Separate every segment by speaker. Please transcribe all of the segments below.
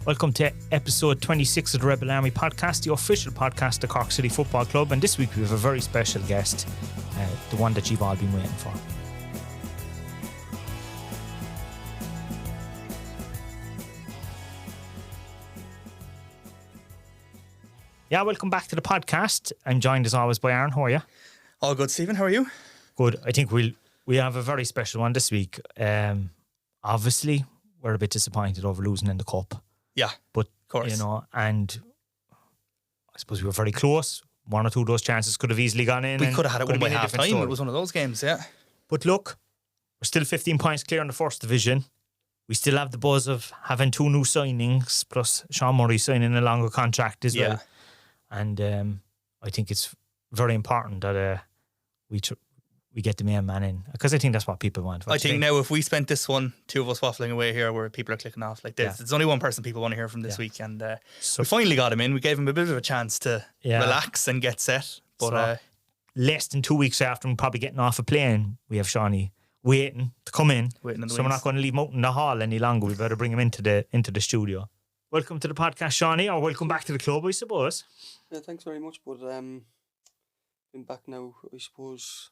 Speaker 1: Welcome to episode 26 of the Rebel Army podcast, the official podcast of the Cork City Football Club. And this week we have a very special guest, the one that you've all been waiting for. Yeah, welcome back to the podcast. I'm joined as always by Aaron. How are you?
Speaker 2: All good, Stephen. How are you?
Speaker 1: Good. I think we have a very special one this week. Obviously, we're a bit disappointed over losing in the cup.
Speaker 2: Yeah,
Speaker 1: but
Speaker 2: of course.
Speaker 1: You know, and I suppose we were very close. One or two of those chances could have easily gone in.
Speaker 2: We could have had it one by half time.
Speaker 1: Story.
Speaker 2: It was one of those games, yeah.
Speaker 1: But look, we're still 15 points clear in the first division. We still have the buzz of having two new signings, plus Sean Murray signing a longer contract as well. And I think it's very important that we get the main man in, because I think that's what people want.
Speaker 2: I think now if we spent this one, two of us waffling away here where people are clicking off like this, There's only one person people want to hear from this week, and we finally got him in. We gave him a bit of a chance to relax and get set. But
Speaker 1: less than 2 weeks after him probably getting off a plane, we have Seani waiting to come in. So we're not going to leave him out in the hall any longer. We better bring him into the studio. Welcome to the podcast, Seani, or welcome back to the club, I suppose.
Speaker 3: Yeah, thanks very much. But been back now, I suppose.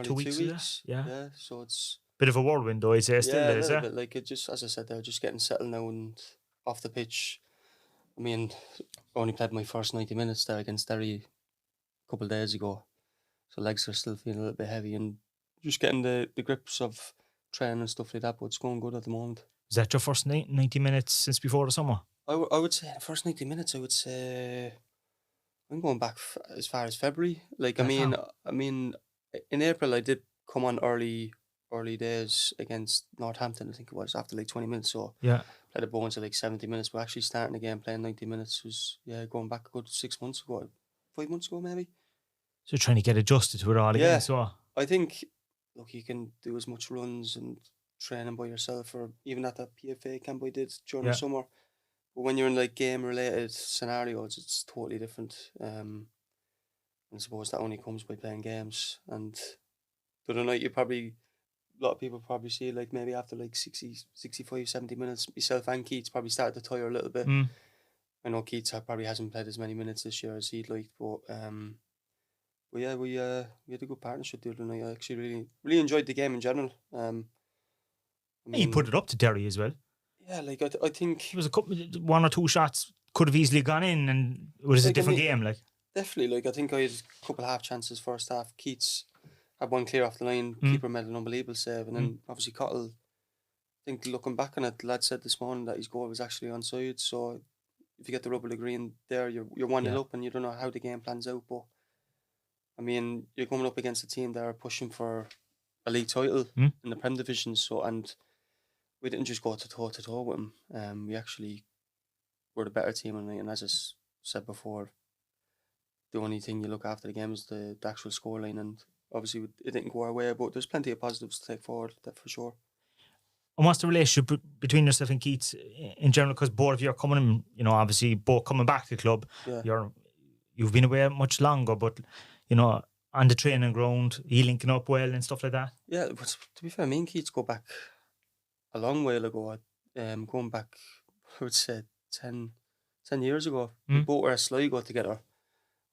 Speaker 1: 2 weeks.
Speaker 3: Yeah. So it's
Speaker 1: bit of a whirlwind, though. Is there still?
Speaker 3: Yeah,
Speaker 1: is
Speaker 3: a
Speaker 1: it?
Speaker 3: bit like it. Just as I said, they're just getting settled now and off the pitch. I mean, I only played my first 90 minutes there against Derry a couple of days ago, so legs are still feeling a little bit heavy and just getting the grips of training and stuff like that. But it's going good at the moment.
Speaker 1: Is that your first 90 minutes since before the summer?
Speaker 3: I would say the first 90 minutes. I would say I'm going back as far as February. Like I mean. In April, I did come on early days against Northampton. I think it was after like 20 minutes. So played a bonus of like 70 minutes. But actually starting again playing 90 minutes was going back a good 6 months ago, 5 months ago maybe.
Speaker 1: So trying to get adjusted to it all again. So
Speaker 3: I think look, you can do as much runs and training by yourself, or even at that PFA camp I did during the summer. But when you're in like game related scenarios, it's totally different. I suppose that only comes by playing games. And the other night, a lot of people probably see like maybe after like 60, 65, 70 minutes, myself and Keats probably started to tire a little bit. I know Keats probably hasn't played as many minutes this year as he'd like, but yeah, we had a good partnership the other night. I actually really enjoyed the game in general. I mean,
Speaker 1: he put it up to Derry as well.
Speaker 3: Yeah, like I think
Speaker 1: it was one or two shots could have easily gone in, and it was a different game. Like.
Speaker 3: Definitely, like I think I had a couple of half chances first half. Keats had one clear off the line. Keeper made an unbelievable save, and then obviously Cottle. I think looking back on it, the lad said this morning that his goal was actually onside. So if you get the rubber of the green there, you're 1-0 up, and you don't know how the game plans out. But I mean, you're coming up against a team that are pushing for a league title in the Prem division. So and we didn't just go toe to toe with them. We actually were the better team, and as I said before, the only thing you look after the game is the actual scoreline, and obviously it didn't go our way, but there's plenty of positives to take forward, that for sure.
Speaker 1: And what's the relationship between yourself and Keats in general? Because both of you are coming, obviously both coming back to the club. Yeah. You've been away much longer, but on the training ground, you linking up well and stuff like that.
Speaker 3: Yeah, but to be fair, me and Keats go back a long while ago. Going back, I would say 10 years ago. We both were at Sligo together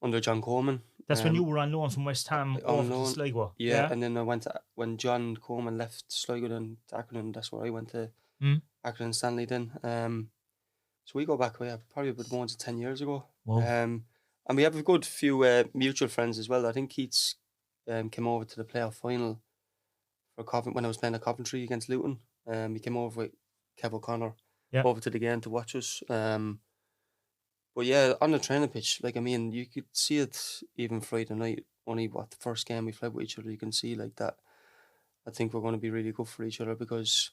Speaker 3: under John Coleman.
Speaker 1: That's when you were on loan from West Ham over to Sligo.
Speaker 3: Yeah, and then I went when John Coleman left Sligo then to Accrington, that's where I went to Accrington Stanley then. So we go back probably about the ones of 10 years ago.
Speaker 1: Wow.
Speaker 3: And we have a good few mutual friends as well. I think Keats came over to the playoff final for when I was playing at Coventry against Luton. He came over with Kev O'Connor over to the game to watch us. But yeah, on the training pitch, like I mean, you could see it even Friday night. Only the first game we played with each other, you can see like that. I think we're going to be really good for each other, because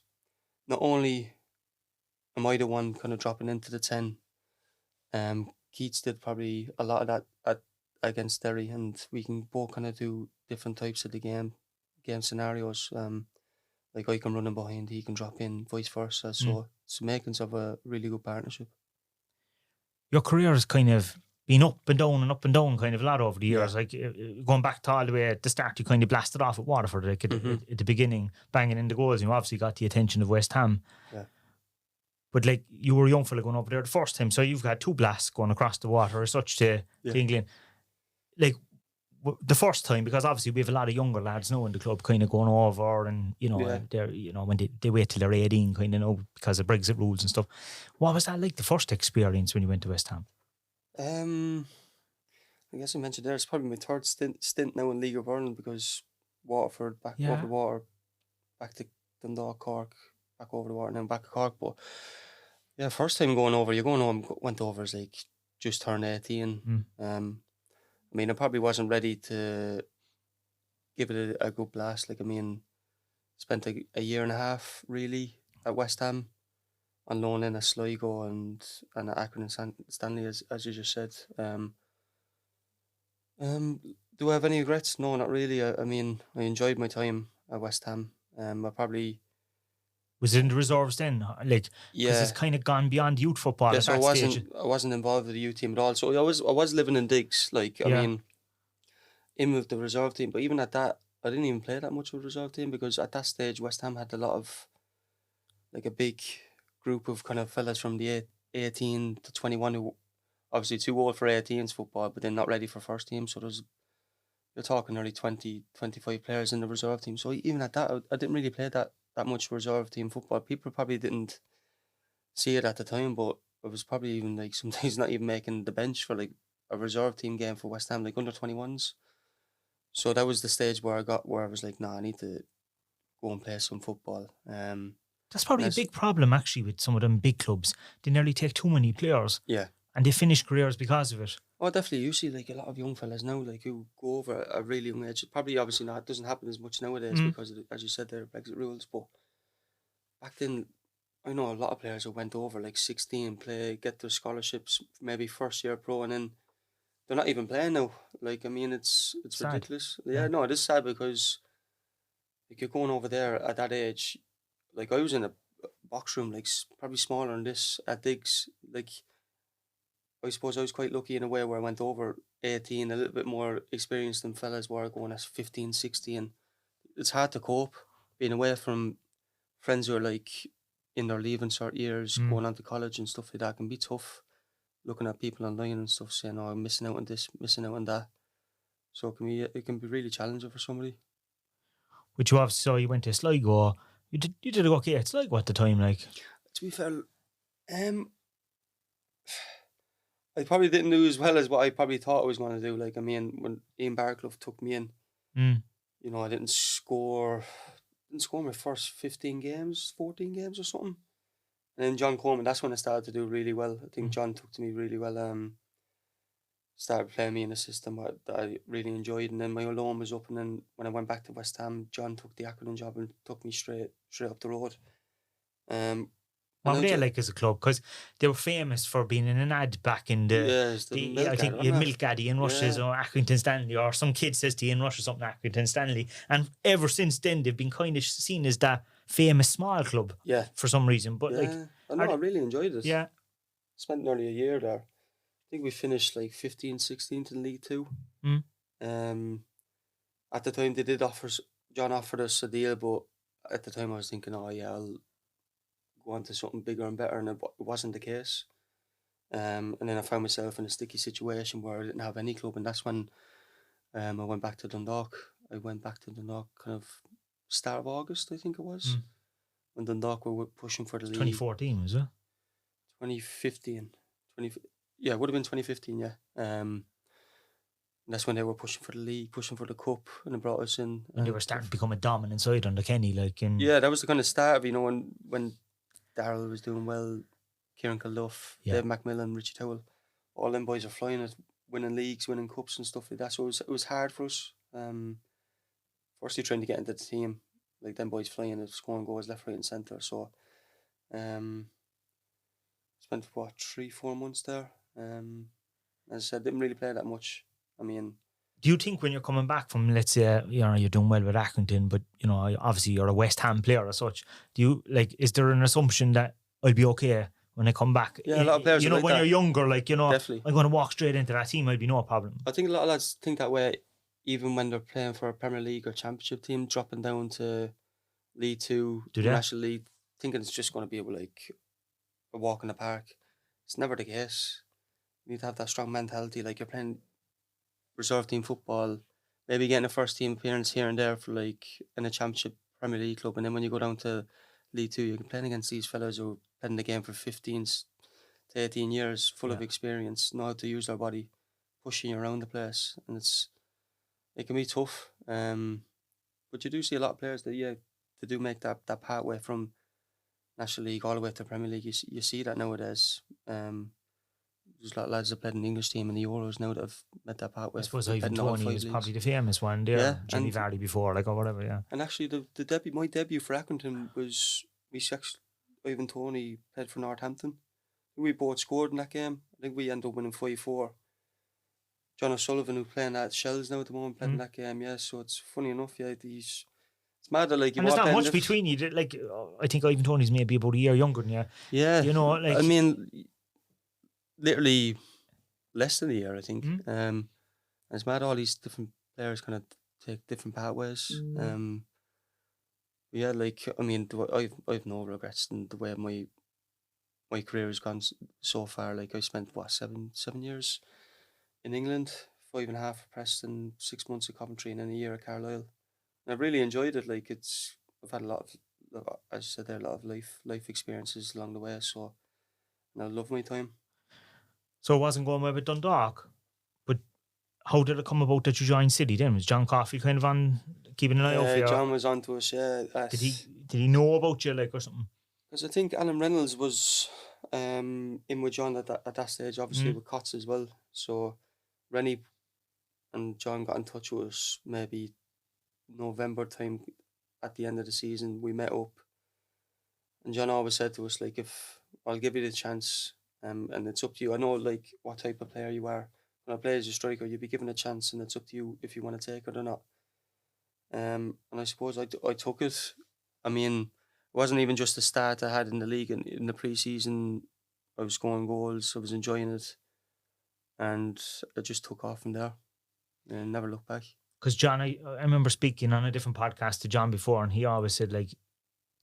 Speaker 3: not only am I the one kind of dropping into the 10, Keats did probably a lot of that against Derry, and we can both kind of do different types of the game scenarios. Like I can run in behind, he can drop in, vice versa. So it's makings of a really good partnership.
Speaker 1: Your career has kind of been up and down kind of a lot over the years. Like going back to all the way at the start, you kind of blasted off at Waterford at the beginning, banging in the goals. You obviously got the attention of West Ham.
Speaker 3: Yeah.
Speaker 1: But like you were a young fella going over there the first time, so you've got 2 blasts going across the water as such to England. Like the first time, because obviously we have a lot of younger lads now in the club kind of going over, and they're when they wait till they're 18 kind of know because of Brexit rules and stuff. What was that like, the first experience when you went to West Ham?
Speaker 3: I guess I mentioned there, it's probably my third stint now in League of Ireland, because Waterford, back over the water, back to Dundalk, Cork, back over the water, and then back to Cork. But yeah, first time going over, went over as like just turned 18. I mean, I probably wasn't ready to give it a good blast. Like, I mean, spent a year and a half really at West Ham on loan in a Sligo and at Accrington and Stanley, as you just said. Do I have any regrets? No, not really. I mean, I enjoyed my time at West Ham. I probably...
Speaker 1: Was it in the reserves then? Like, because it's kind of gone beyond youth football at that stage.
Speaker 3: I wasn't involved with the youth team at all. So I was living in digs. Like, I mean, in with the reserve team. But even at that, I didn't even play that much with the reserve team, because at that stage, West Ham had a lot of, like, a big group of kind of fellas from the 18 to 21 who obviously too old for 18s football, but then not ready for first team. So you're talking nearly 20, 25 players in the reserve team. So even at that, I didn't really play that much reserve team football. People probably didn't see it at the time, but I was probably even like sometimes not even making the bench for like a reserve team game for West Ham, like under 21s. So that was the stage where I was like, nah, I need to go and play some football.
Speaker 1: That's probably a big problem actually with some of them big clubs. They nearly take too many players.
Speaker 3: Yeah.
Speaker 1: And they finish careers because of it.
Speaker 3: Oh, definitely. You see like a lot of young fellas now, like, who go over a really young age. Probably obviously not, it doesn't happen as much nowadays because of as you said, there are Brexit rules. But back then, I know a lot of players who went over like 16, get their scholarships, maybe first year pro, and then they're not even playing now. Like, I mean, it's ridiculous. Yeah, no, it is sad, because like, you're going over there at that age. Like, I was in a box room, like probably smaller than this at digs. Like, I suppose I was quite lucky in a way where I went over 18, a little bit more experienced than fellas were going at 15, 16. It's hard to cope being away from friends who are like in their leaving cert years, going on to college and stuff like that. Can be tough, looking at people online and stuff saying, oh, I'm missing out on this, missing out on that. So it can be really challenging for somebody.
Speaker 1: Which you obviously saw, you went to Sligo. You did okay at Sligo at the time, like.
Speaker 3: To be fair, I probably didn't do as well as what I probably thought I was going to do. Like, I mean, when Ian Barclough took me in, I didn't score my first 15 games, 14 games or something. And then John Coleman, that's when I started to do really well. I think John took to me really well. Started playing me in a system that I really enjoyed. And then my loan was up. And then when I went back to West Ham, John took the Accrington job and took me straight up the road.
Speaker 1: What were they like as a club? Because they were famous for being in an ad back in the I think Milk Addy in Russia's or Accrington Stanley, or some kid says to you in Russia something Accrington Stanley, and ever since then they've been kind of seen as that famous small club for some reason. But
Speaker 3: I really enjoyed it.
Speaker 1: Yeah,
Speaker 3: spent nearly a year there. I think we finished like 15, 16th in League Two. At the time John offered us a deal, but at the time I was thinking, oh yeah, I'll go on to something bigger and better, and it wasn't the case. And then I found myself in a sticky situation where I didn't have any club, and that's when I went back to Dundalk. I went back to Dundalk kind of start of August, I think it was, when Dundalk were pushing for the league.
Speaker 1: 2014, was it?
Speaker 3: 2015. Yeah, it would have been 2015, yeah. That's when they were pushing for the league, pushing for the cup, and they brought us in.
Speaker 1: And they were starting to become a dominant side under Kenny, like.
Speaker 3: Yeah, that was the kind of start of, when Darryl was doing well, Kieran Kilduff, Dave McMillan, Richie Towell, all them boys are flying at winning leagues, winning cups and stuff like that. So it was hard for us. Firstly, trying to get into the team, like them boys flying and scoring goals left, right, and centre. So, spent 3-4 months there. As I said, didn't really play that much. I mean,
Speaker 1: do you think when you're coming back from, let's say, you're doing well with Accrington, but obviously you're a West Ham player as such, is there an assumption that I'll be okay when I come back?
Speaker 3: Yeah, a lot of players
Speaker 1: when you're younger,
Speaker 3: definitely,
Speaker 1: I'm going to walk straight into that team, I'll be no problem.
Speaker 3: I think a lot of lads think that way, even when they're playing for a Premier League or Championship team, dropping down to League Two, National League, thinking it's just going to be like a walk in the park. It's never the case. You need to have that strong mentality. Like, you're playing reserve team football, maybe getting a first team appearance here and there for like in a championship Premier League club, and then when you go down to League Two, you're playing against these fellas who are playing the game for 15 to 18 years, full of experience, know how to use their body, pushing you around the place, and it can be tough. But you do see a lot of players that they do make that pathway from National League all the way to Premier League. You see that nowadays. There's a lot of lads that played in the English team in the Euros now that have made that pathway.
Speaker 1: I suppose Ivan Toney is probably the famous one there. Yeah, Jimmy Vardy before, like, or whatever, yeah.
Speaker 3: And actually, my debut for Accrington was Ivan Toney played for Northampton. We both scored in that game. I think we ended up winning 5-4. John O'Sullivan, who's playing at Shells now at the moment, played in that game, yeah. So it's funny enough, yeah, it's mad that, like, you.
Speaker 1: And there's not much between you. Like, I think Ivan Toney's maybe about a year younger than you.
Speaker 3: Yeah.
Speaker 1: You know, like,
Speaker 3: I mean, literally less than a year, I think. And it's mad all these different players kind of take different pathways. Yeah, like, I mean, I've no regrets in the way my career has gone so far. Like, I spent 7 years in England, 5.5 at Preston, 6 months at Coventry, and then a year at Carlisle. And I've really enjoyed it. Like, I've had a lot of, as I said there, a lot of life experiences along the way. So, and I love my time.
Speaker 1: So it wasn't going well with Dundalk, but how did it come about that you joined City then? Was John Coffey kind of on keeping an eye out for you?
Speaker 3: John was on to us, yeah.
Speaker 1: Did he know about you, like, or something?
Speaker 3: Because I think Alan Reynolds was in with John at that stage, obviously with Cots as well. So Rennie and John got in touch with us maybe November time at the end of the season. We met up, and John always said to us, like, if I'll give you the chance, and it's up to you. I know, like, what type of player you are. When I play as a striker, you'll be given a chance, and it's up to you if you want to take it or not. And I suppose I took it. I mean, it wasn't even just the start I had in the league. In the pre-season, I was scoring goals. I was enjoying it, and I just took off from there and never looked back.
Speaker 1: Because John, I remember speaking on a different podcast to John before, and he always said, like,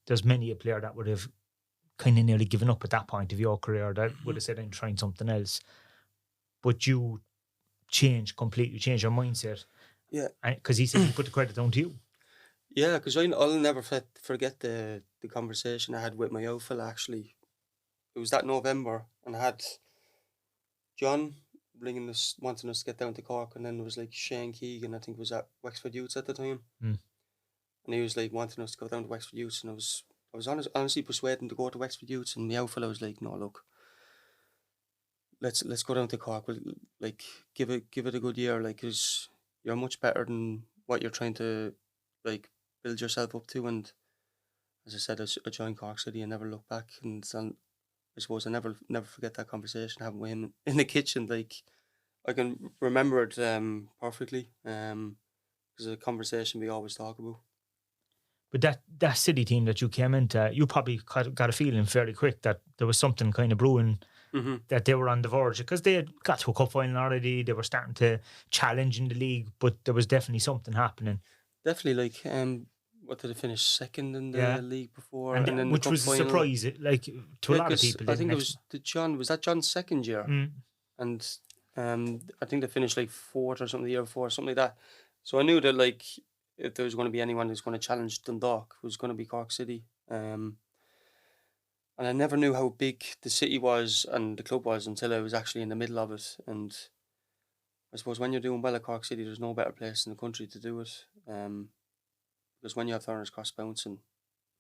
Speaker 1: there's many a player that would have kind of nearly given up at that point of your career, that would have said, I'm trying something else. But you completely changed your mindset.
Speaker 3: Yeah.
Speaker 1: Because he said he put the credit down to you.
Speaker 3: Yeah, because I'll never forget the conversation I had with my old fella, actually. It was that November, and I had John wanting us to get down to Cork, and then there was like Shane Keegan, I think was at Wexford Youths at the time. And he was like wanting us to go down to Wexford Youths, and I was honestly persuading to go to Wexford Youths, and my old fella was like, no, look, let's go down to Cork. We'll, like, give it a good year, like, because you're much better than what you're trying to, like, build yourself up to. And as I said, I joined Cork City and never looked back. And I suppose I never forget that conversation having with him in the kitchen. Like, I can remember it perfectly, because it's a conversation we always talk about.
Speaker 1: But that City team that you came into, you probably got a feeling fairly quick that there was something kind of brewing, that they were on the verge, because they had got to a cup final already. They were starting to challenge in the league, but there was definitely something happening.
Speaker 3: Definitely, like, what did they finish second in the league before, and then
Speaker 1: which
Speaker 3: the
Speaker 1: was a surprise, like, to a lot of people.
Speaker 3: I think it was was that John's second year, and I think they finished like fourth or something the year before, something like that. So I knew that, like, if there was going to be anyone who's going to challenge Dundalk, it was going to be Cork City. And I never knew how big the city was and the club was until I was actually in the middle of it. And I suppose when you're doing well at Cork City, there's no better place in the country to do it. Because when you have Turner's Cross bouncing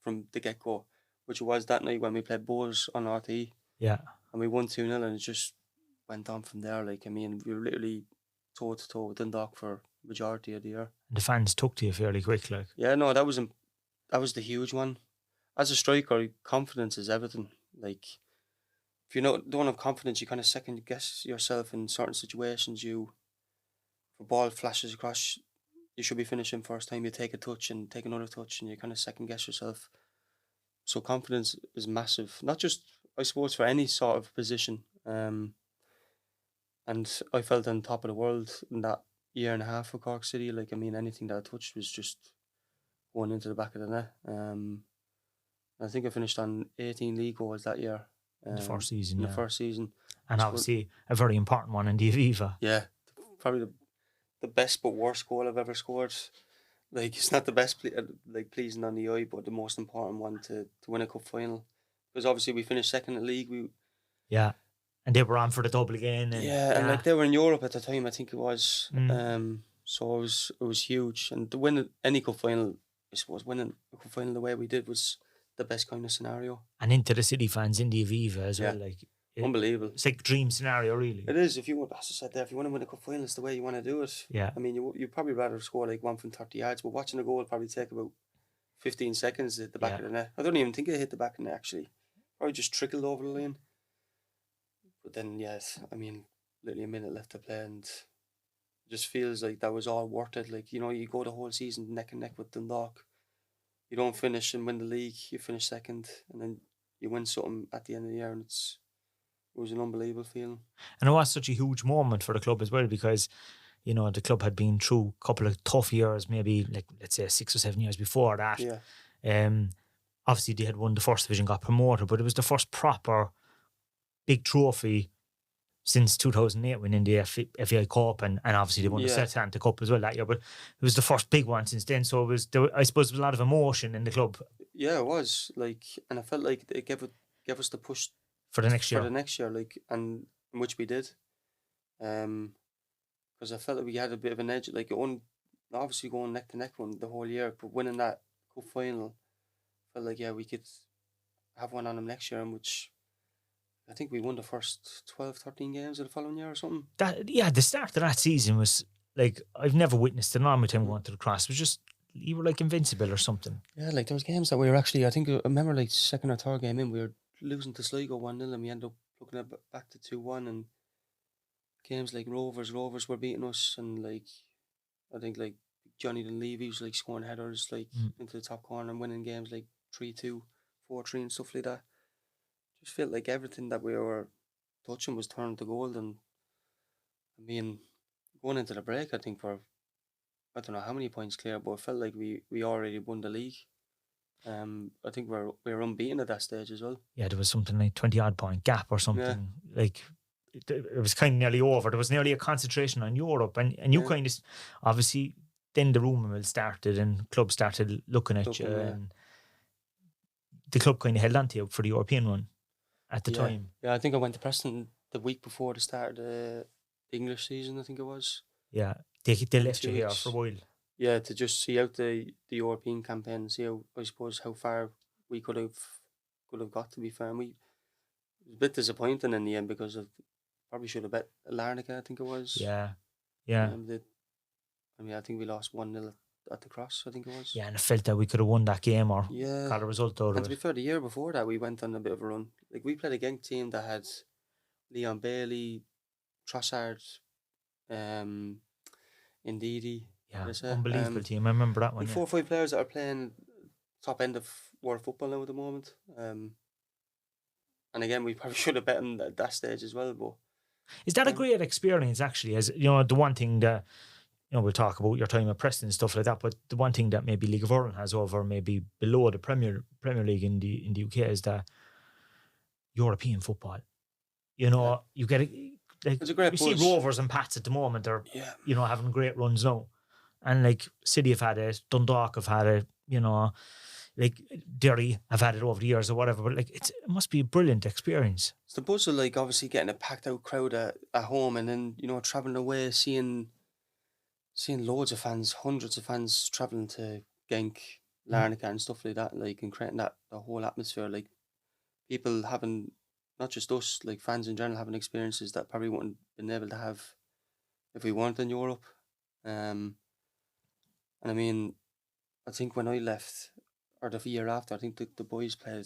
Speaker 3: from the get-go, which it was that night when we played Bows on RTE.
Speaker 1: Yeah.
Speaker 3: And we won 2-0, and it just went on from there. Like, I mean, we were literally toe-to-toe with Dundalk for majority of the year.
Speaker 1: The fans took to you fairly quick, like.
Speaker 3: Yeah, no, that was the huge one. As a striker, confidence is everything. Like, if you don't have confidence, you kind of second guess yourself in certain situations. If a ball flashes across, you should be finishing first time. You take a touch and take another touch, and you kind of second guess yourself. So confidence is massive, not just, I suppose, for any sort of position. And I felt on top of the world in that year and a half for Cork City. Like, I mean, anything that I touched was just going into the back of the net. I think I finished on 18 league goals that year.
Speaker 1: the first season.
Speaker 3: In the first season.
Speaker 1: And obviously a very important one in the Aviva.
Speaker 3: Yeah, probably the best but worst goal I've ever scored. Like, it's not the best pleasing on the eye, but the most important one to win a cup final. Because obviously we finished second in the league.
Speaker 1: And they were on for the double again. And,
Speaker 3: and like they were in Europe at the time, I think it was. So it was huge. And to win any cup final, I suppose winning a cup final the way we did was the best kind of scenario.
Speaker 1: And into the City fans in the Aviva as well, like
Speaker 3: unbelievable.
Speaker 1: It's like a dream scenario, really.
Speaker 3: It is. If you want, as I said there, if you want to win a cup final, it's the way you want to do it.
Speaker 1: Yeah.
Speaker 3: I mean, you probably rather score like 1 from 30 yards, but watching a goal would probably take about 15 seconds to hit the back of the net. I don't even think it hit the back of the net actually. Probably just trickled over the lane. But then, yes, I mean, literally a minute left to play, and it just feels like that was all worth it. Like, you know, you go the whole season neck and neck with Dundalk. You don't finish and win the league. You finish second, and then you win something at the end of the year, and it was an unbelievable feeling. And
Speaker 1: it was such a huge moment for the club as well, because, you know, the club had been through a couple of tough years, maybe like, let's say 6 or 7 years before that.
Speaker 3: Yeah.
Speaker 1: Obviously they had won the first division, got promoted, but it was the first proper big trophy since 2008 winning the FAI Cup, and obviously they won the Southampton Cup as well that year, but it was the first big one since then. So I suppose there was a lot of emotion in the club.
Speaker 3: Yeah, it was, like, and I felt like it gave us the push
Speaker 1: for the next year.
Speaker 3: Like, and which we did. Because I felt like we had a bit of an edge, like obviously going neck to neck one the whole year, but winning that cup final, felt like we could have one on them next year, and which I think we won the first 12, 13 games of the following year or something.
Speaker 1: The start of that season was like, I've never witnessed an army team going to the cross. It was just, you were like invincible or something.
Speaker 3: Yeah, like there was games that we were actually, I remember like second or third game in, we were losing to Sligo 1-0 and we ended up looking at back to 2-1, and games like Rovers were beating us, and like I think like Johnny Dunleavy was like scoring headers like into the top corner and winning games like 3-2, 4-3 and stuff like that. Just felt like everything that we were touching was turned to gold. And I mean, going into the break, I think I don't know how many points clear, but it felt like we already won the league. I think we were unbeaten at that stage as well.
Speaker 1: Yeah, there was something like 20 odd point gap or something. Like it was kind of nearly over. There was nearly a concentration on Europe, and you kind of, obviously then the rumour mill started and clubs started looking at you, and the club kind of held on to you for the European run at the time.
Speaker 3: Yeah, I think I went to Preston the week before the start of the English season, I think it was.
Speaker 1: Yeah, they left you here for a while.
Speaker 3: Yeah, to just see out the European campaign and see how far we could have got, to be fair. And it was a bit disappointing in the end because probably should have bet Larnaca, I think it was.
Speaker 1: Yeah.
Speaker 3: I think we lost 1-0 at the Cross, I think it was.
Speaker 1: Yeah, and I felt that we could have won that game or got a result out of it.
Speaker 3: And to be fair, the year before that, we went on a bit of a run. Like, we played a Genk team that had Leon Bailey, Trossard, Ndidi.
Speaker 1: Yeah, unbelievable team. I remember that one.
Speaker 3: 4 or 5 players that are playing top end of world football now at the moment. And again, we probably should have bet them at that stage as well. But
Speaker 1: is that a great experience, actually? As you know, the one thing that, you know, we'll talk about your time at Preston and stuff like that, but the one thing that maybe League of Ireland has over maybe below the Premier League in the UK is that European football. You know, you get
Speaker 3: it's a great
Speaker 1: we see Rovers and Pats at the moment are you know, having great runs now. And like City have had it, Dundalk have had it, you know, like Derry have had it over the years or whatever. But like it must be a brilliant experience.
Speaker 3: It's the buzz of like obviously getting a packed out crowd at home, and then, you know, travelling away, seeing loads of fans, hundreds of fans travelling to Genk, Larnaca and stuff like that, like, and creating the whole atmosphere, like people having, not just us, like fans in general, having experiences that probably wouldn't have been able to have if we weren't in Europe. And I mean, I think when I left, or the year after, I think the boys
Speaker 1: played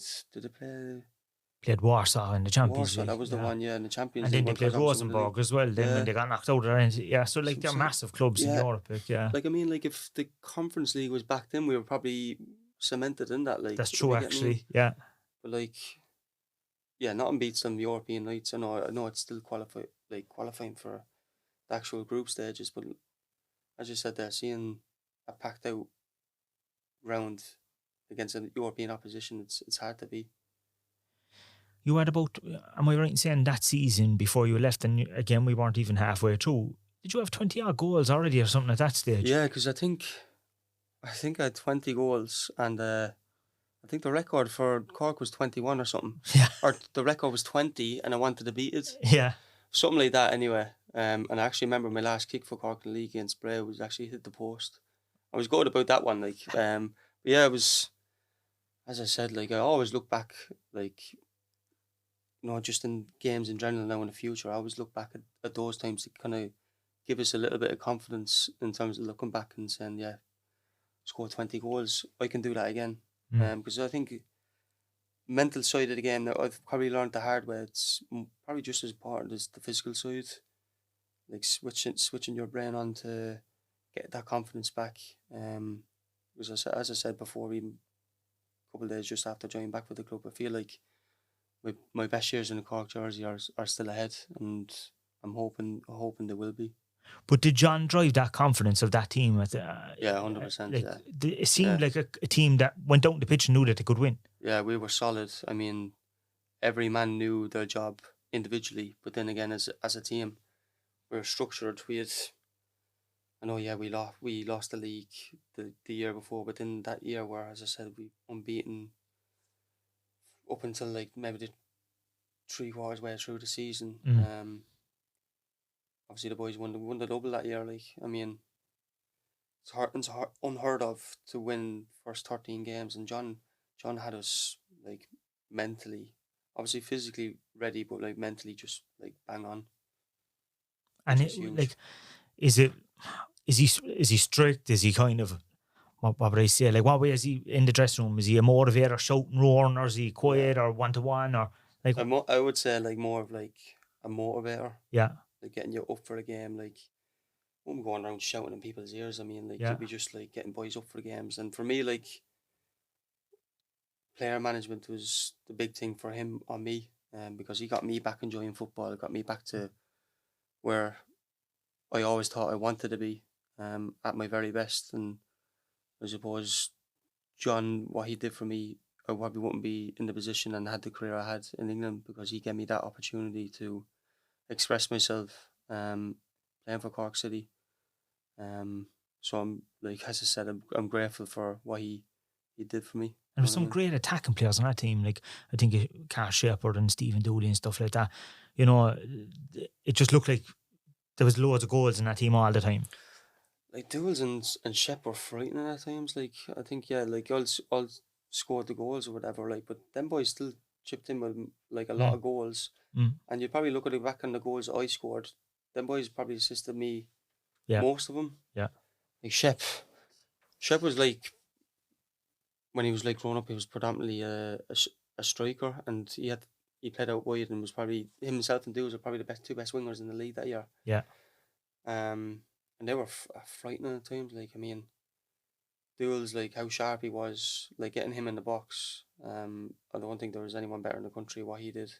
Speaker 1: Warsaw in the Champions League.
Speaker 3: That was the one, in the Champions
Speaker 1: League. And
Speaker 3: then
Speaker 1: they played Rosenborg as well, then when they got knocked out. So like they're massive clubs in Europe.
Speaker 3: Like, I mean, like if the Conference League was back then, we were probably cemented in that. Like,
Speaker 1: that's true, actually, yeah.
Speaker 3: But like, nothing beats them European nights. I know it's still qualifying for the actual group stages, but as you said there, seeing a packed out round against a European opposition, it's hard to beat.
Speaker 1: You had about, am I right in saying that season before you left, and again, we weren't even halfway through, did you have 20 odd goals already or something at that stage?
Speaker 3: Yeah, because I think I had 20 goals, and I think the record for Cork was 21 or something.
Speaker 1: Yeah.
Speaker 3: Or the record was 20, and I wanted to beat it.
Speaker 1: Yeah.
Speaker 3: Something like that anyway. And I actually remember my last kick for Cork in the league against Bray was actually hit the post. I was good about that one. Like, but yeah, it was, as I said, like I always look back, like, just in games in general now in the future, I always look back at those times to kind of give us a little bit of confidence in terms of looking back and saying, yeah, score 20 goals, I can do that again. Because I think mental side of the game that I've probably learned the hard way, it's probably just as important as the physical side. Like switching your brain on to get that confidence back. Because as I said before, even a couple of days just after joining back with the club, I feel like my best years in the Cork jersey are still ahead, and I'm hoping they will be.
Speaker 1: But did John drive that confidence of that team?
Speaker 3: Yeah, 100%.
Speaker 1: Like,
Speaker 3: yeah.
Speaker 1: It seemed like a team that went out on the pitch and knew that they could win.
Speaker 3: Yeah, we were solid. I mean, every man knew their job individually, but then again, as a team, we were structured. I know, yeah, we lost the league the year before, but in that year, where, as I said, we unbeaten up until like maybe the 3/4 way through the season. Obviously the boys won the double that year. Like, I mean, it's unheard of to win first 13 games, and John had us like mentally, obviously physically ready, but like mentally just like bang on.
Speaker 1: And like, is he strict? Is he kind of, what would I say? Like, what way is he in the dressing room? Is he a motivator, shouting, roaring, or is he quiet, or 1-to-1, or like?
Speaker 3: I would say like more of like a motivator.
Speaker 1: Yeah.
Speaker 3: Like getting you up for a game. Like, won't be going around shouting in people's ears. I mean, like,
Speaker 1: yeah.
Speaker 3: You'd be just like getting boys up for the games. And for me, like, player management was the big thing for him on me, because he got me back enjoying football. Got me back to where I always thought I wanted to be, at my very best. And I suppose John, what he did for me, I probably wouldn't be in the position and had the career I had in England, because he gave me that opportunity to express myself, playing for Cork City. So I'm, like, as I said, I'm grateful for what he did for me.
Speaker 1: And there's some great attacking players on that team, like I think Carl Shepherd and Stephen Dooley and stuff like that. You know, it just looked like there was loads of goals in that team all the time.
Speaker 3: Like Dooley and Shep were frightening at times. Like, I think, yeah, like all scored the goals or whatever. Like, but them boys still chipped in with like a lot of goals. And you probably look at it back on the goals I scored. Them boys probably assisted me.
Speaker 1: Yeah.
Speaker 3: Most of them.
Speaker 1: Yeah.
Speaker 3: Like Shep was like, when he was like growing up, he was predominantly a striker, and he played out wide, and was probably himself and Doos are probably the two best wingers in the league that year.
Speaker 1: Yeah.
Speaker 3: And they were frightening at times. Like, I mean, Dool's, like, how sharp he was, like getting him in the box. I don't think there was anyone better in the country what he did.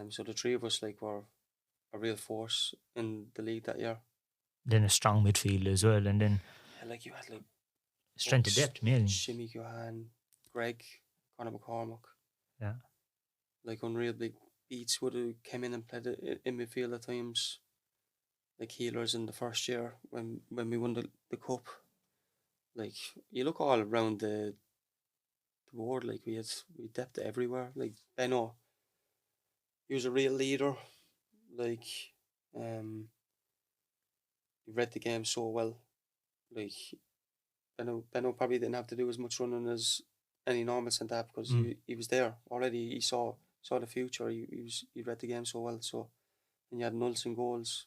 Speaker 3: So the three of us like were a real force in the league that year.
Speaker 1: Then a strong midfield as well, and then
Speaker 3: like you had like
Speaker 1: strength of depth, mainly.
Speaker 3: Shimmy Johan, Greg, Conor McCormack.
Speaker 1: Yeah.
Speaker 3: Like unreal big beats would have came in and played in midfield at times. Like healers in the first year when we won the cup. Like, you look all around the board, like we had depth everywhere. Like Benno, he was a real leader. Like, he read the game so well. Like, Benno probably didn't have to do as much running as any normal centre half, because he was there already. He saw the future. He read the game so well. So, and you had nuls and goals.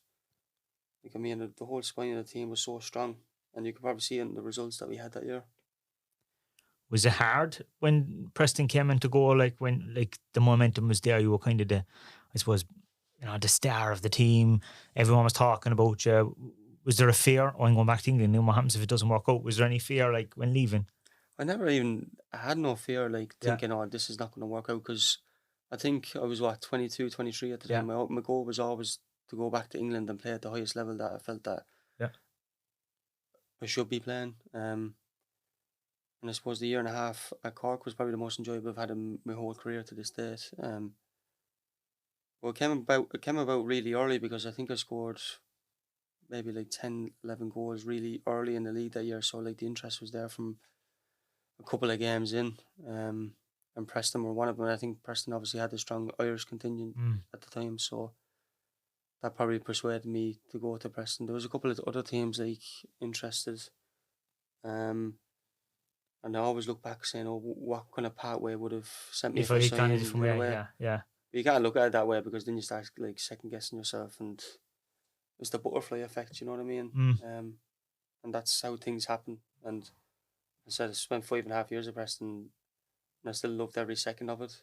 Speaker 3: Like, I mean, the whole spine of the team was so strong, and you could probably see it in the results that we had that year.
Speaker 1: Was it hard when Preston came in to go? Like, when like the momentum was there, you were kind of the, I suppose, the star of the team. Everyone was talking about you. Was there a fear? Oh, I'm going back to England. What happens if it doesn't work out? Was there any fear, like, when leaving?
Speaker 3: I had no fear, like, thinking, oh, this is not going to work out, because I think I was, 22, 23 at the time. My goal was always to go back to England and play at the highest level that I felt that I should be playing. And I suppose the year and a half at Cork was probably the most enjoyable I've had in my whole career to this date. Well, it came about really early because I think I scored maybe like 10, 11 goals really early in the league that year. So like the interest was there from a couple of games in. And Preston were one of them. And I think Preston obviously had a strong Irish contingent at the time. So that probably persuaded me to go to Preston. There was a couple of other teams like interested. And I always look back saying, oh, what kind of pathway would have sent me
Speaker 1: if
Speaker 3: for
Speaker 1: I gone a
Speaker 3: signing
Speaker 1: different
Speaker 3: in a
Speaker 1: way,
Speaker 3: way.
Speaker 1: yeah.
Speaker 3: But you can't look at it that way because then you start like second guessing yourself, and it's the butterfly effect, you know what I mean? And that's how things happen. And I said I spent 5.5 years at Preston, and I still loved every second of it.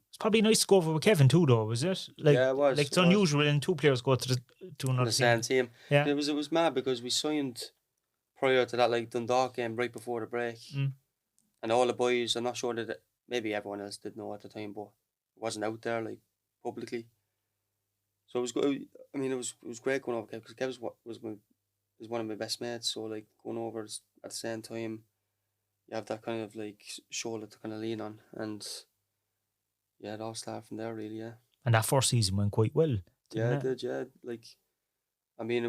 Speaker 1: It's probably nice to go over with Kevin too, though, was it? Like,
Speaker 3: yeah, it was.
Speaker 1: Like it's unusual when two players go to another
Speaker 3: same team.
Speaker 1: Yeah,
Speaker 3: it was mad because we signed prior to that like Dundalk game right before the break, and all the boys. I'm not sure that maybe everyone else did know at the time, but it wasn't out there like publicly. So it was good. I mean, it was great going over because Kev was one of my best mates. So like going over at the same time, you have that kind of like shoulder to kind of lean on, and yeah, it all started from there really. Yeah.
Speaker 1: And that first season went quite well.
Speaker 3: Yeah, it did. Yeah, like I mean,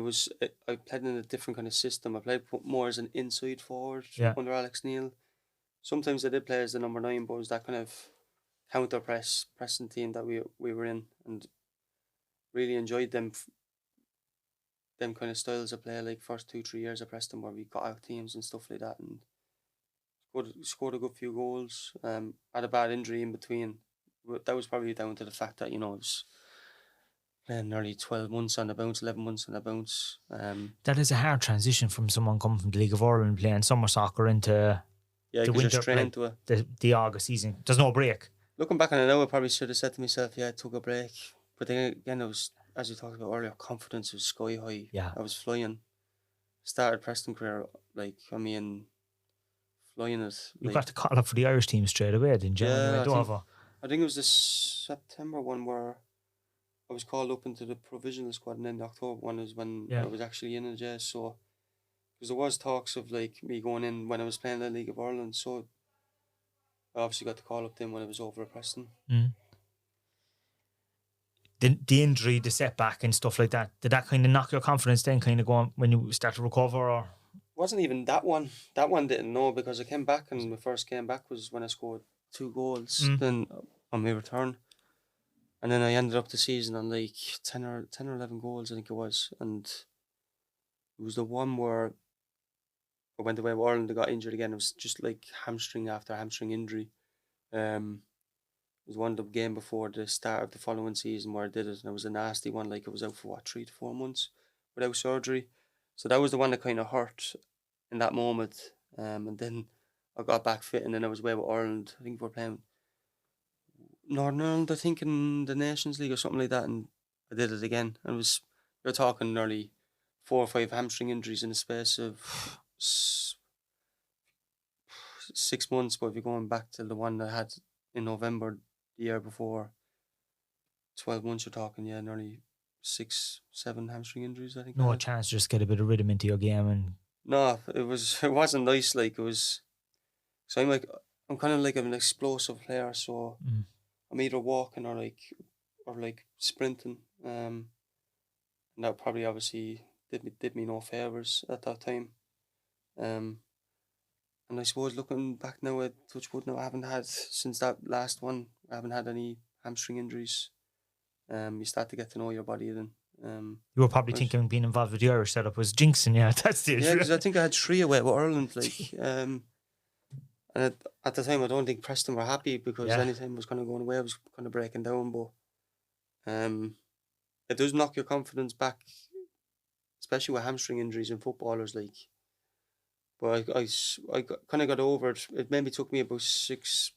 Speaker 3: I played in a different kind of system. I played more as an inside forward under Alex Neil. Sometimes I did play as the number 9, but it was that kind of counter pressing team that we were in, and really enjoyed them kind of styles of play. Like first 2-3 years at Preston, where we got out teams and stuff like that, and scored a good few goals. Had a bad injury in between. That was probably down to the fact that it was playing nearly 12 months on the bounce, 11 months on the bounce.
Speaker 1: That is a hard transition from someone coming from the League of Ireland playing summer soccer into the winter, the August season. There's no break.
Speaker 3: Looking back on it now, I probably should have said to myself, I took a break. But then again, it was, as we talked about earlier, confidence was sky high.
Speaker 1: Yeah.
Speaker 3: I was flying. Started Preston career, flying it.
Speaker 1: You got to call up for the Irish team straight away, didn't you?
Speaker 3: Yeah, I think it was the September one where I was called up into the provisional squad, and then the October one is when I was actually in it, So, because there was talks of like me going in when I was playing the League of Ireland, so I obviously got the call up then when I was over at Preston.
Speaker 1: The injury, the setback and stuff like that, did that kind of knock your confidence then kind of going when you start to recover? Or
Speaker 3: wasn't even that one. That one didn't know, because I came back, and my first game back was when I scored 2 goals then on my return. And then I ended up the season on like 10 or 11 goals, I think it was. And it was the one where I went away with Ireland, I got injured again. It was just like hamstring after hamstring injury. It was one the game before the start of the following season where I did it, and it was a nasty one. Like, it was out for 3 to 4 months without surgery. So that was the one that kind of hurt in that moment. And then I got back fit, and then I was away with Ireland. I think we were playing Northern Ireland, I think, in the Nations League or something like that, and I did it again. And you're talking nearly 4 or 5 hamstring injuries in the space of 6 months. But if you're going back to the one I had in November the year before, 12 months, you're talking, nearly 6-7 hamstring injuries, I think.
Speaker 1: No chance to just get a bit of rhythm into your game. And
Speaker 3: no, it wasn't nice. Like, it was, so I'm kind of like an explosive player, so I'm either walking or sprinting, and that probably obviously did me no favors at that time. And I suppose looking back now at Touchwood now, I haven't had, since that last one, I haven't had any hamstring injuries. You start to get to know your body then.
Speaker 1: You were probably thinking being involved with the Irish setup was jinxing you at that stage.
Speaker 3: Yeah, because I think I had 3 away with Ireland, and at the time I don't think Preston were happy, because anytime I was kind of going away, I was kind of breaking down. But it does knock your confidence back, especially with hamstring injuries in footballers. But I kind of got over it. It maybe took me about 6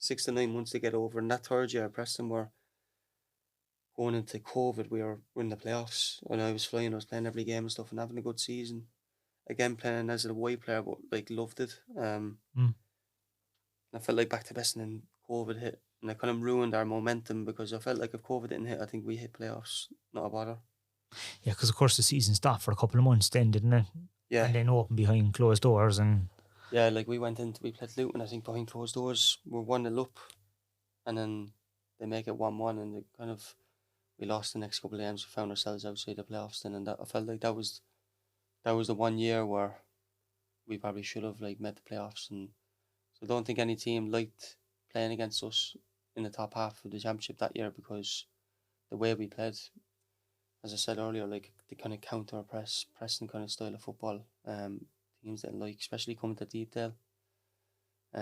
Speaker 3: to 9 months to get over. And that third year at Preston, were going into COVID, we were in the playoffs, and I was flying. I was playing every game and stuff, and having a good season. Again, playing as a away player, but loved it. I felt like back to best, and then COVID hit, and it kind of ruined our momentum, because I felt like if COVID didn't hit, I think we hit playoffs, not a bother.
Speaker 1: Yeah, because of course the season stopped for a couple of months then, didn't it?
Speaker 3: Yeah.
Speaker 1: And then opened behind closed doors, and
Speaker 3: Yeah, like we played Luton, I think behind closed doors, we're 1-0 up, and then they make it 1-1, and we lost the next couple of games. We found ourselves outside the playoffs then, and that I felt like that was the 1 year where we probably should have like made the playoffs, and so I don't think any team liked playing against us in the top half of the championship that year, because the way we played, as I said earlier, like the kind of pressing kind of style of football, teams didn't like, especially coming to Deepdale. So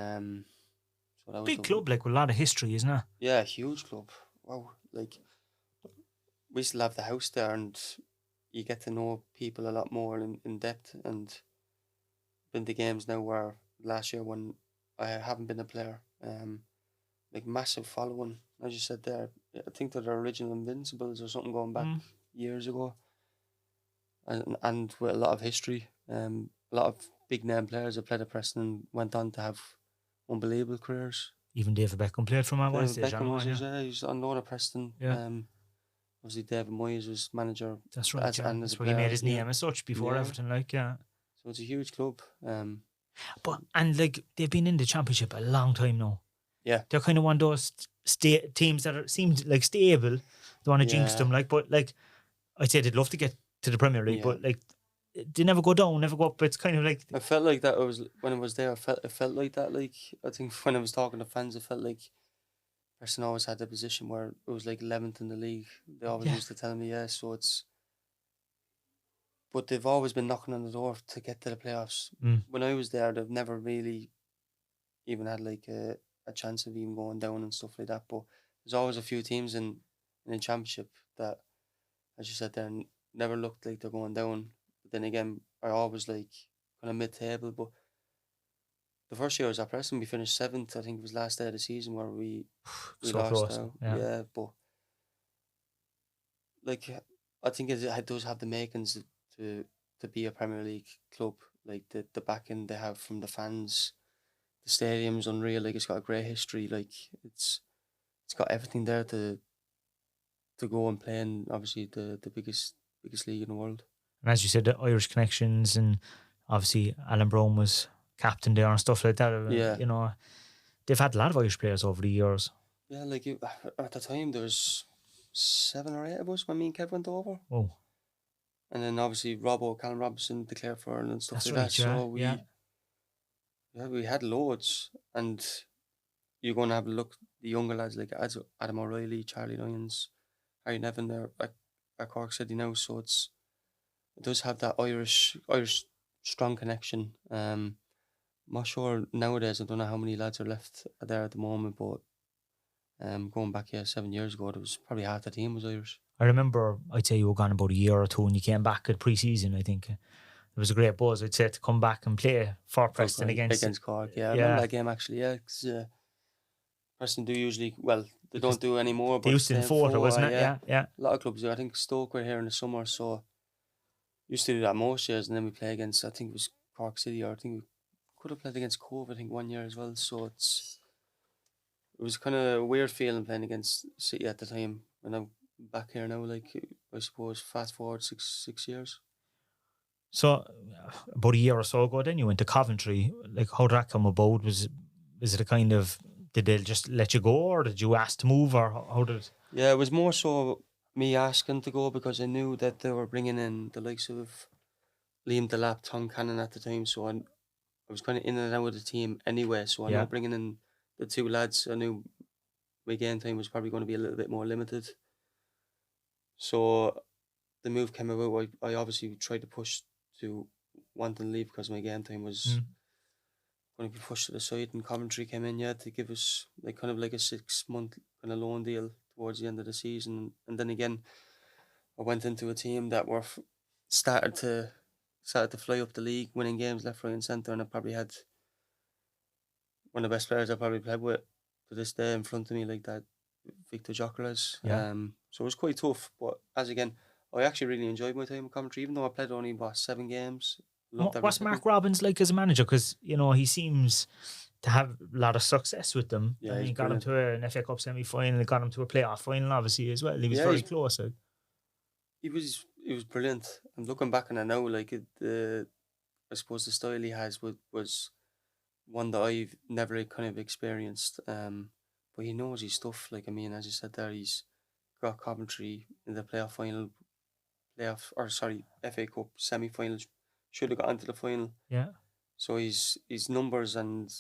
Speaker 3: that was
Speaker 1: big club, like with a lot of history, isn't it?
Speaker 3: Yeah, huge club. Wow, like we still have the house there, and you get to know people a lot more in depth. And been to games now where last year when I haven't been a player, like massive following. As you said there, I think they're the original Invincibles or something going back years ago, and with a lot of history. A lot of big name players that played at Preston and went on to have unbelievable careers.
Speaker 1: Even David Beckham played for Man
Speaker 3: David Beckham was on loan at Preston.
Speaker 1: Yeah.
Speaker 3: Obviously David Moyes was manager.
Speaker 1: That's right.
Speaker 3: And
Speaker 1: that's where he made his name as such before Everton, like, yeah.
Speaker 3: So it's a huge club.
Speaker 1: And like they've been in the championship a long time now.
Speaker 3: Yeah.
Speaker 1: They're kind of one of those teams that seemed like stable. Don't want to jinx them, like, but like I'd say they'd love to get to the Premier League, but like they never go down, never go up. It's kind of like
Speaker 3: I felt like that. When I was there. It felt like that. Like I think when I was talking to fans, it felt like Preston always had the position where it was like 11th in the league. They always used to tell me, so it's. But they've always been knocking on the door to get to the playoffs. When I was there, they've never really even had like a chance of even going down and stuff like that. But there's always a few teams in the championship that, as you said there, never looked like they're going down. But then again, are always like kind of mid-table. But the first year I was at Preston, we finished 7th. I think it was last day of the season where we
Speaker 1: so
Speaker 3: lost
Speaker 1: close.
Speaker 3: out.
Speaker 1: Yeah,
Speaker 3: but like I think it does have the makings to be a Premier League club. Like the backing they have from the fans, the stadium's unreal. Like it's got a great history. Like it's got everything there to go and play in obviously the biggest league in the world.
Speaker 1: And as you said, the Irish connections, and obviously Alan Brown was captain there and stuff like that.
Speaker 3: Yeah.
Speaker 1: You know, they've had a lot of Irish players over the years.
Speaker 3: Yeah, like at the time there was 7 or 8 of us when me and Kev went over.
Speaker 1: Oh.
Speaker 3: And then obviously Callum Robinson declared for Ireland and stuff. That's like
Speaker 1: right,
Speaker 3: that. So we had loads, and you're going to have a look the younger lads like Adam O'Reilly, Charlie Lyons, Harry Nevin there at Cork City now. So it does have that Irish strong connection. I'm not sure nowadays. I don't know how many lads are left there at the moment, but going back 7 years ago, there was probably half the team was Irish.
Speaker 1: I remember, I'd say you were gone about a year or two and you came back at pre-season, I think. It was a great buzz, I'd say, to come back and play for Preston against
Speaker 3: Cork. Yeah, I remember that game actually, because Preston do usually, they don't do anymore. But
Speaker 1: they used to in Fota, wasn't it? Yeah.
Speaker 3: A lot of clubs do. I think Stoke were here in the summer, so used to do that most years, and then we play against, I think it was Cork City, or I think we could have played against Cove, I think, 1 year as well. So it was kind of a weird feeling playing against City at the time. And I'm back here now, like, I suppose, fast forward six years.
Speaker 1: So, about a year or so ago, then you went to Coventry. Like, how did that come about? Was it a kind of, did they just let you go, or did you ask to move, or how did?
Speaker 3: Yeah, it was more so me asking to go, because I knew that they were bringing in the likes of Liam Delap, Tom Cannon at the time. So I was kind of in and out of the team anyway. So I know bringing in the 2 lads, I knew my game time was probably going to be a little bit more limited. So the move came about. I obviously tried to push to wanting to leave because my game time was going to be pushed to the side, and Coventry came in to give us like kind of like a 6-month kind of loan deal towards the end of the season. And then again, I went into a team that were started to fly up the league, winning games left, right and centre, and I probably had one of the best players I probably played with to this day in front of me, like that, Victor Gyökeres. So it was quite tough, but as again, I actually really enjoyed my time at Coventry, even though I played only 7 games.
Speaker 1: What's Mark Robbins like as a manager? Because he seems to have a lot of success with them.
Speaker 3: Yeah,
Speaker 1: he got him to an FA Cup semi-final, got him to a playoff final, obviously, as well. He was very close.
Speaker 3: He was brilliant. And looking back on it now, like I suppose the style he has was one that I've never kind of experienced. But he knows his stuff. Like, I mean, as you said there, he's got Coventry in the FA Cup semi-final. Should have got into the final.
Speaker 1: Yeah.
Speaker 3: So his numbers and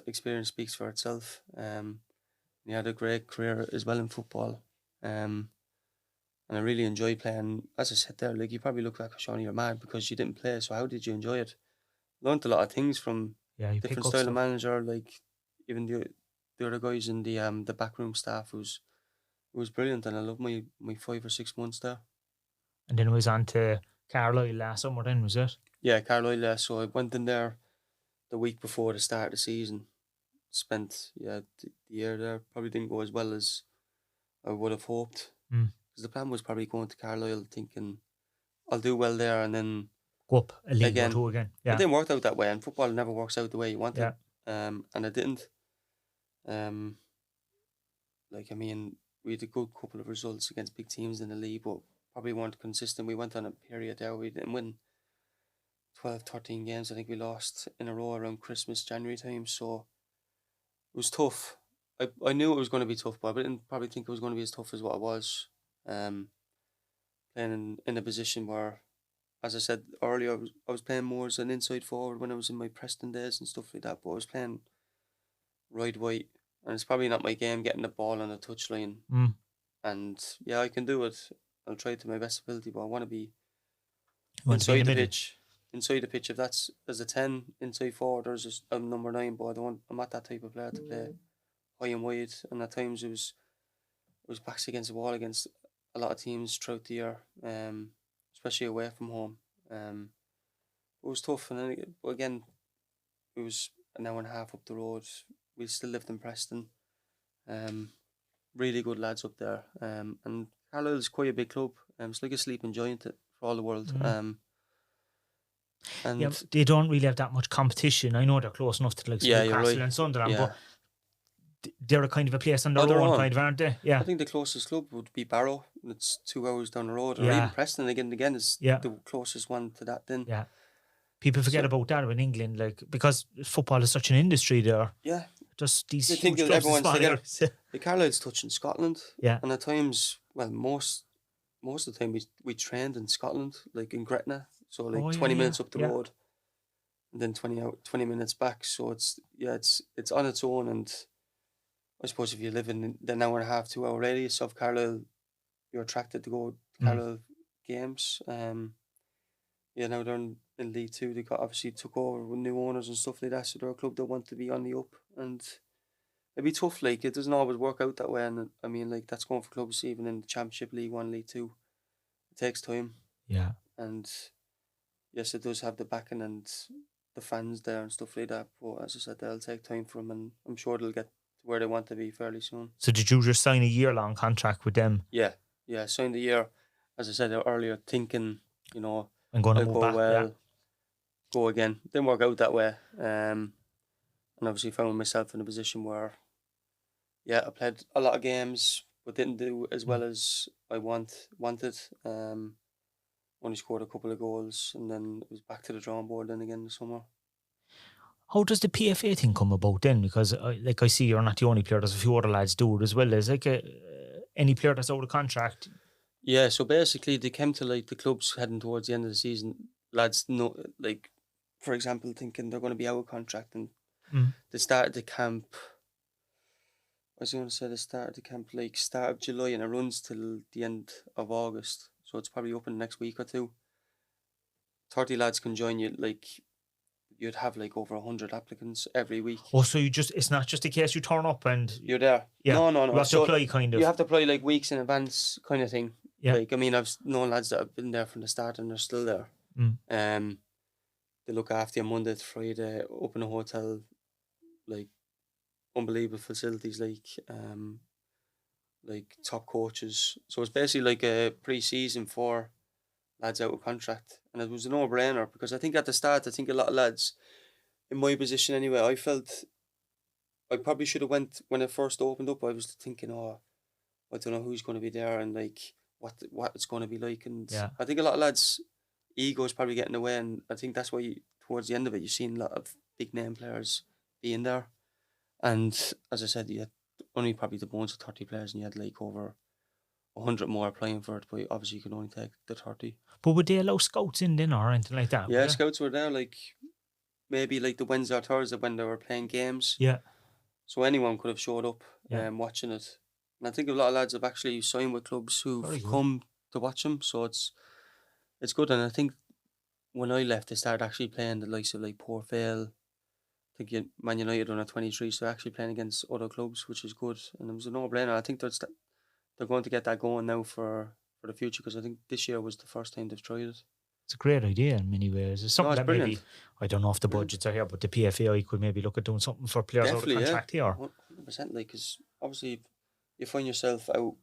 Speaker 3: experience speaks for itself. He had a great career as well in football. And I really enjoy playing. As I said there, like, you probably look like, Seani, you're mad because you didn't play. So how did you enjoy it? Learned a lot of things from different style of manager, like even the other guys in the backroom staff. It was brilliant, and I loved my 5 or 6 months there.
Speaker 1: And then it was on to Carlisle last summer then, was it?
Speaker 3: Yeah, Carlisle. So I went in there the week before the start of the season. Spent the year there. Probably didn't go as well as I would have hoped. Because the plan was probably going to Carlisle thinking I'll do well there and then
Speaker 1: go up a league or two again. Yeah.
Speaker 3: It didn't work out that way, and football never works out the way you want it. And it didn't. Like, I mean, we had a good couple of results against big teams in the league, but probably weren't consistent. We went on a period there we didn't win 12, 13 games. I think we lost in a row around Christmas, January time. So it was tough. I knew it was going to be tough, but I didn't probably think it was going to be as tough as what it was. Playing in a position where, as I said earlier, I was playing more as an inside forward when I was in my Preston days and stuff like that, but I was playing right wide, and it's probably not my game getting the ball on the touchline. And yeah, I can do it. I'll try to my best ability, but I want to be inside the pitch. Inside the pitch, if that's as a 10 inside forward or as a number 9, but I'm not that type of player to play high and wide. And at times it was backs against the wall against a lot of teams throughout the year, especially away from home. It was tough, and then, but again, it was an hour and a half up the road. We still lived in Preston. Really good lads up there. And Carlisle's quite a big club. It's like a sleeping giant for all the world. And
Speaker 1: yeah, they don't really have that much competition. I know they're close enough to like Newcastle and Sunderland, but they're a kind of a place on their own, kind of, aren't they? Yeah.
Speaker 3: I think the closest club would be Barrow. It's 2 hours down the road. Or even Preston again is the closest one to that then.
Speaker 1: Yeah. People forget about that in England, like, because football is such an industry there.
Speaker 3: Yeah.
Speaker 1: Just these
Speaker 3: huge clubs. Everyone's together. The Carlisle's touching Scotland.
Speaker 1: Yeah.
Speaker 3: And at times, well, most of the time we trained in Scotland, like in Gretna. So like 20 minutes up the road, and then 20 minutes back. So it's on its own. And I suppose if you live in the hour and a half, 2 hour radius of Carlisle, you're attracted to go to Carlisle games. Now they're in League 2. They obviously took over with new owners and stuff like that. So they're a club that want to be on the up, and it'd be tough. Like, it doesn't always work out that way. And I mean, like, that's going for clubs even in the Championship, League 1, League 2. It takes time.
Speaker 1: Yeah.
Speaker 3: And yes, it does have the backing and the fans there and stuff like that. But as I said, they'll take time for them, and I'm sure they'll get to where they want to be fairly soon.
Speaker 1: So did you just sign a year-long contract with them?
Speaker 3: Yeah, signed a year. As I said earlier, thinking,
Speaker 1: I'm going to move back.
Speaker 3: Go again. Didn't work out that way. And obviously found myself in a position where, I played a lot of games, but didn't do as well as I wanted. Only scored a couple of goals, and then it was back to the drawing board then again this summer.
Speaker 1: How does the PFA thing come about then? Because I see you're not the only player. There's a few other lads do it as well. There's like any player that's out of contract.
Speaker 3: Yeah, so basically they came to like the clubs heading towards the end of the season. Lads know, like, for example, thinking they're going to be out of contract, and they started the camp. I was going to say they started the camp like start of July, and it runs till the end of August. So it's probably up in the next week or two. 30 lads can join you. Like, you'd have like over 100 applicants every week.
Speaker 1: Oh, so it's not just in case you turn up and
Speaker 3: you're there.
Speaker 1: Yeah.
Speaker 3: No.
Speaker 1: You have to apply, kind of.
Speaker 3: You have to apply like weeks in advance, kind of thing.
Speaker 1: Yeah.
Speaker 3: Like, I mean, I've known lads that have been there from the start and they're still there. They look after you Monday to Friday, open a hotel, like unbelievable facilities, like top coaches. So it's basically like a pre-season for lads out of contract, and it was a no-brainer because I think at the start, a lot of lads in my position anyway, I felt I probably should have went when it first opened up. I was thinking, I don't know who's going to be there and like what it's going to be like, and I think a lot of lads' ego is probably getting away, and I think that's why towards the end of it you've seen a lot of big name players being there. And as I said, you had only probably the bones of 30 players, and you had like over 100 more applying for it, but obviously you can only take the 30.
Speaker 1: But would they allow scouts in then or anything like that?
Speaker 3: Yeah, scouts were there, like maybe like the Wednesday or Thursday when they were playing games.
Speaker 1: Yeah.
Speaker 3: So anyone could have showed up watching it. And I think a lot of lads have actually signed with clubs who've come to watch them. So it's good. And I think when I left, they started actually playing the likes of like Port Vale. I think Man United on a 23, so actually playing against other clubs, which is good. And it was a no-brainer. I think they're going to get that going now for the future, because I think this year was the first time they've tried it.
Speaker 1: It's a great idea in many ways. It's something that
Speaker 3: brilliant.
Speaker 1: Maybe, I don't know if the budgets are here, but the PFAI could maybe look at doing something for players out of contract here.
Speaker 3: 100%, like, because obviously you find yourself out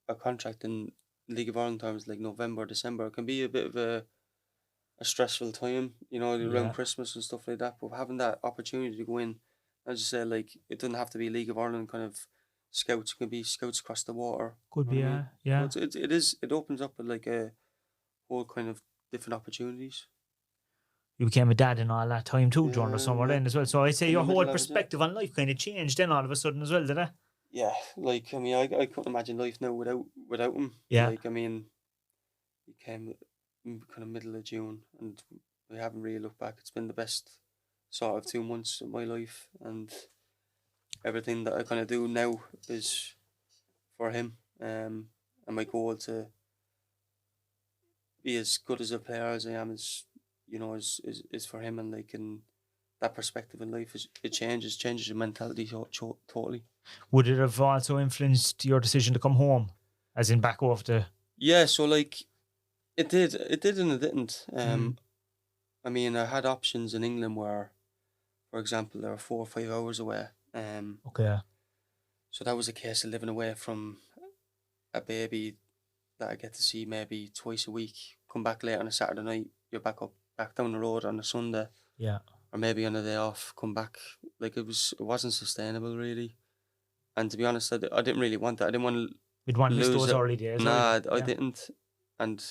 Speaker 3: a contract in League of Ireland terms, like November, December, it can be a bit of a stressful time, around Christmas and stuff like that. But having that opportunity to go in, as you say, like, it doesn't have to be League of Ireland kind of scouts. It can be scouts across the water.
Speaker 1: Could be, yeah.
Speaker 3: So it opens up like a whole kind of different opportunities.
Speaker 1: You became a dad in all that time too during the summer then as well. So I'd say your whole perspective on life kind of changed then all of a sudden as well, did it?
Speaker 3: Yeah, like, I mean, I couldn't imagine life now without him.
Speaker 1: Yeah.
Speaker 3: Like, I mean, he came kind of middle of June, and we haven't really looked back. It's been the best sort of 2 months of my life, and everything that I kind of do now is for him. And my goal to be as good as a player as I am is for him, and like, in that perspective in life changes your mentality totally.
Speaker 1: Would it have also influenced your decision to come home, as in back off the?
Speaker 3: Yeah, so like it did and it didn't. I mean, I had options in England where, for example, they were 4 or 5 hours away.
Speaker 1: Okay.
Speaker 3: So that was a case of living away from a baby that I get to see maybe twice a week. Come back late on a Saturday night, you're back down the road on a Sunday.
Speaker 1: Yeah.
Speaker 3: Or maybe on a day off, come back. Like, it wasn't sustainable really. And to be honest, I didn't really want that. I didn't want to.
Speaker 1: You'd want to miss those early days.
Speaker 3: Nah, I didn't. And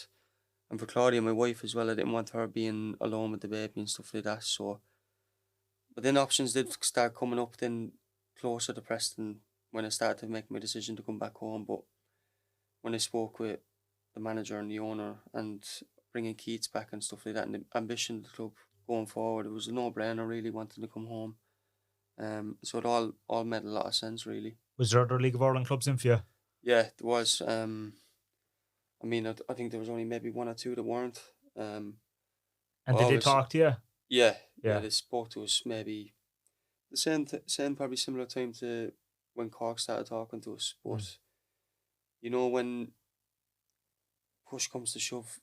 Speaker 3: for Claudia, my wife as well, I didn't want her being alone with the baby and stuff like that. So, but then options did start coming up then closer to Preston when I started to make my decision to come back home. But when I spoke with the manager and the owner and bringing Keats back and stuff like that, and the ambition of the club going forward, it was a no-brainer really wanting to come home. So it all made a lot of sense really.
Speaker 1: Was there other League of Ireland clubs in for you?
Speaker 3: Yeah, there was. I mean, I think there was only maybe 1 or 2 that weren't.
Speaker 1: And did they talk to you?
Speaker 3: Yeah, they spoke to us maybe the same probably similar time to when Cork started talking to us. But when push comes to shove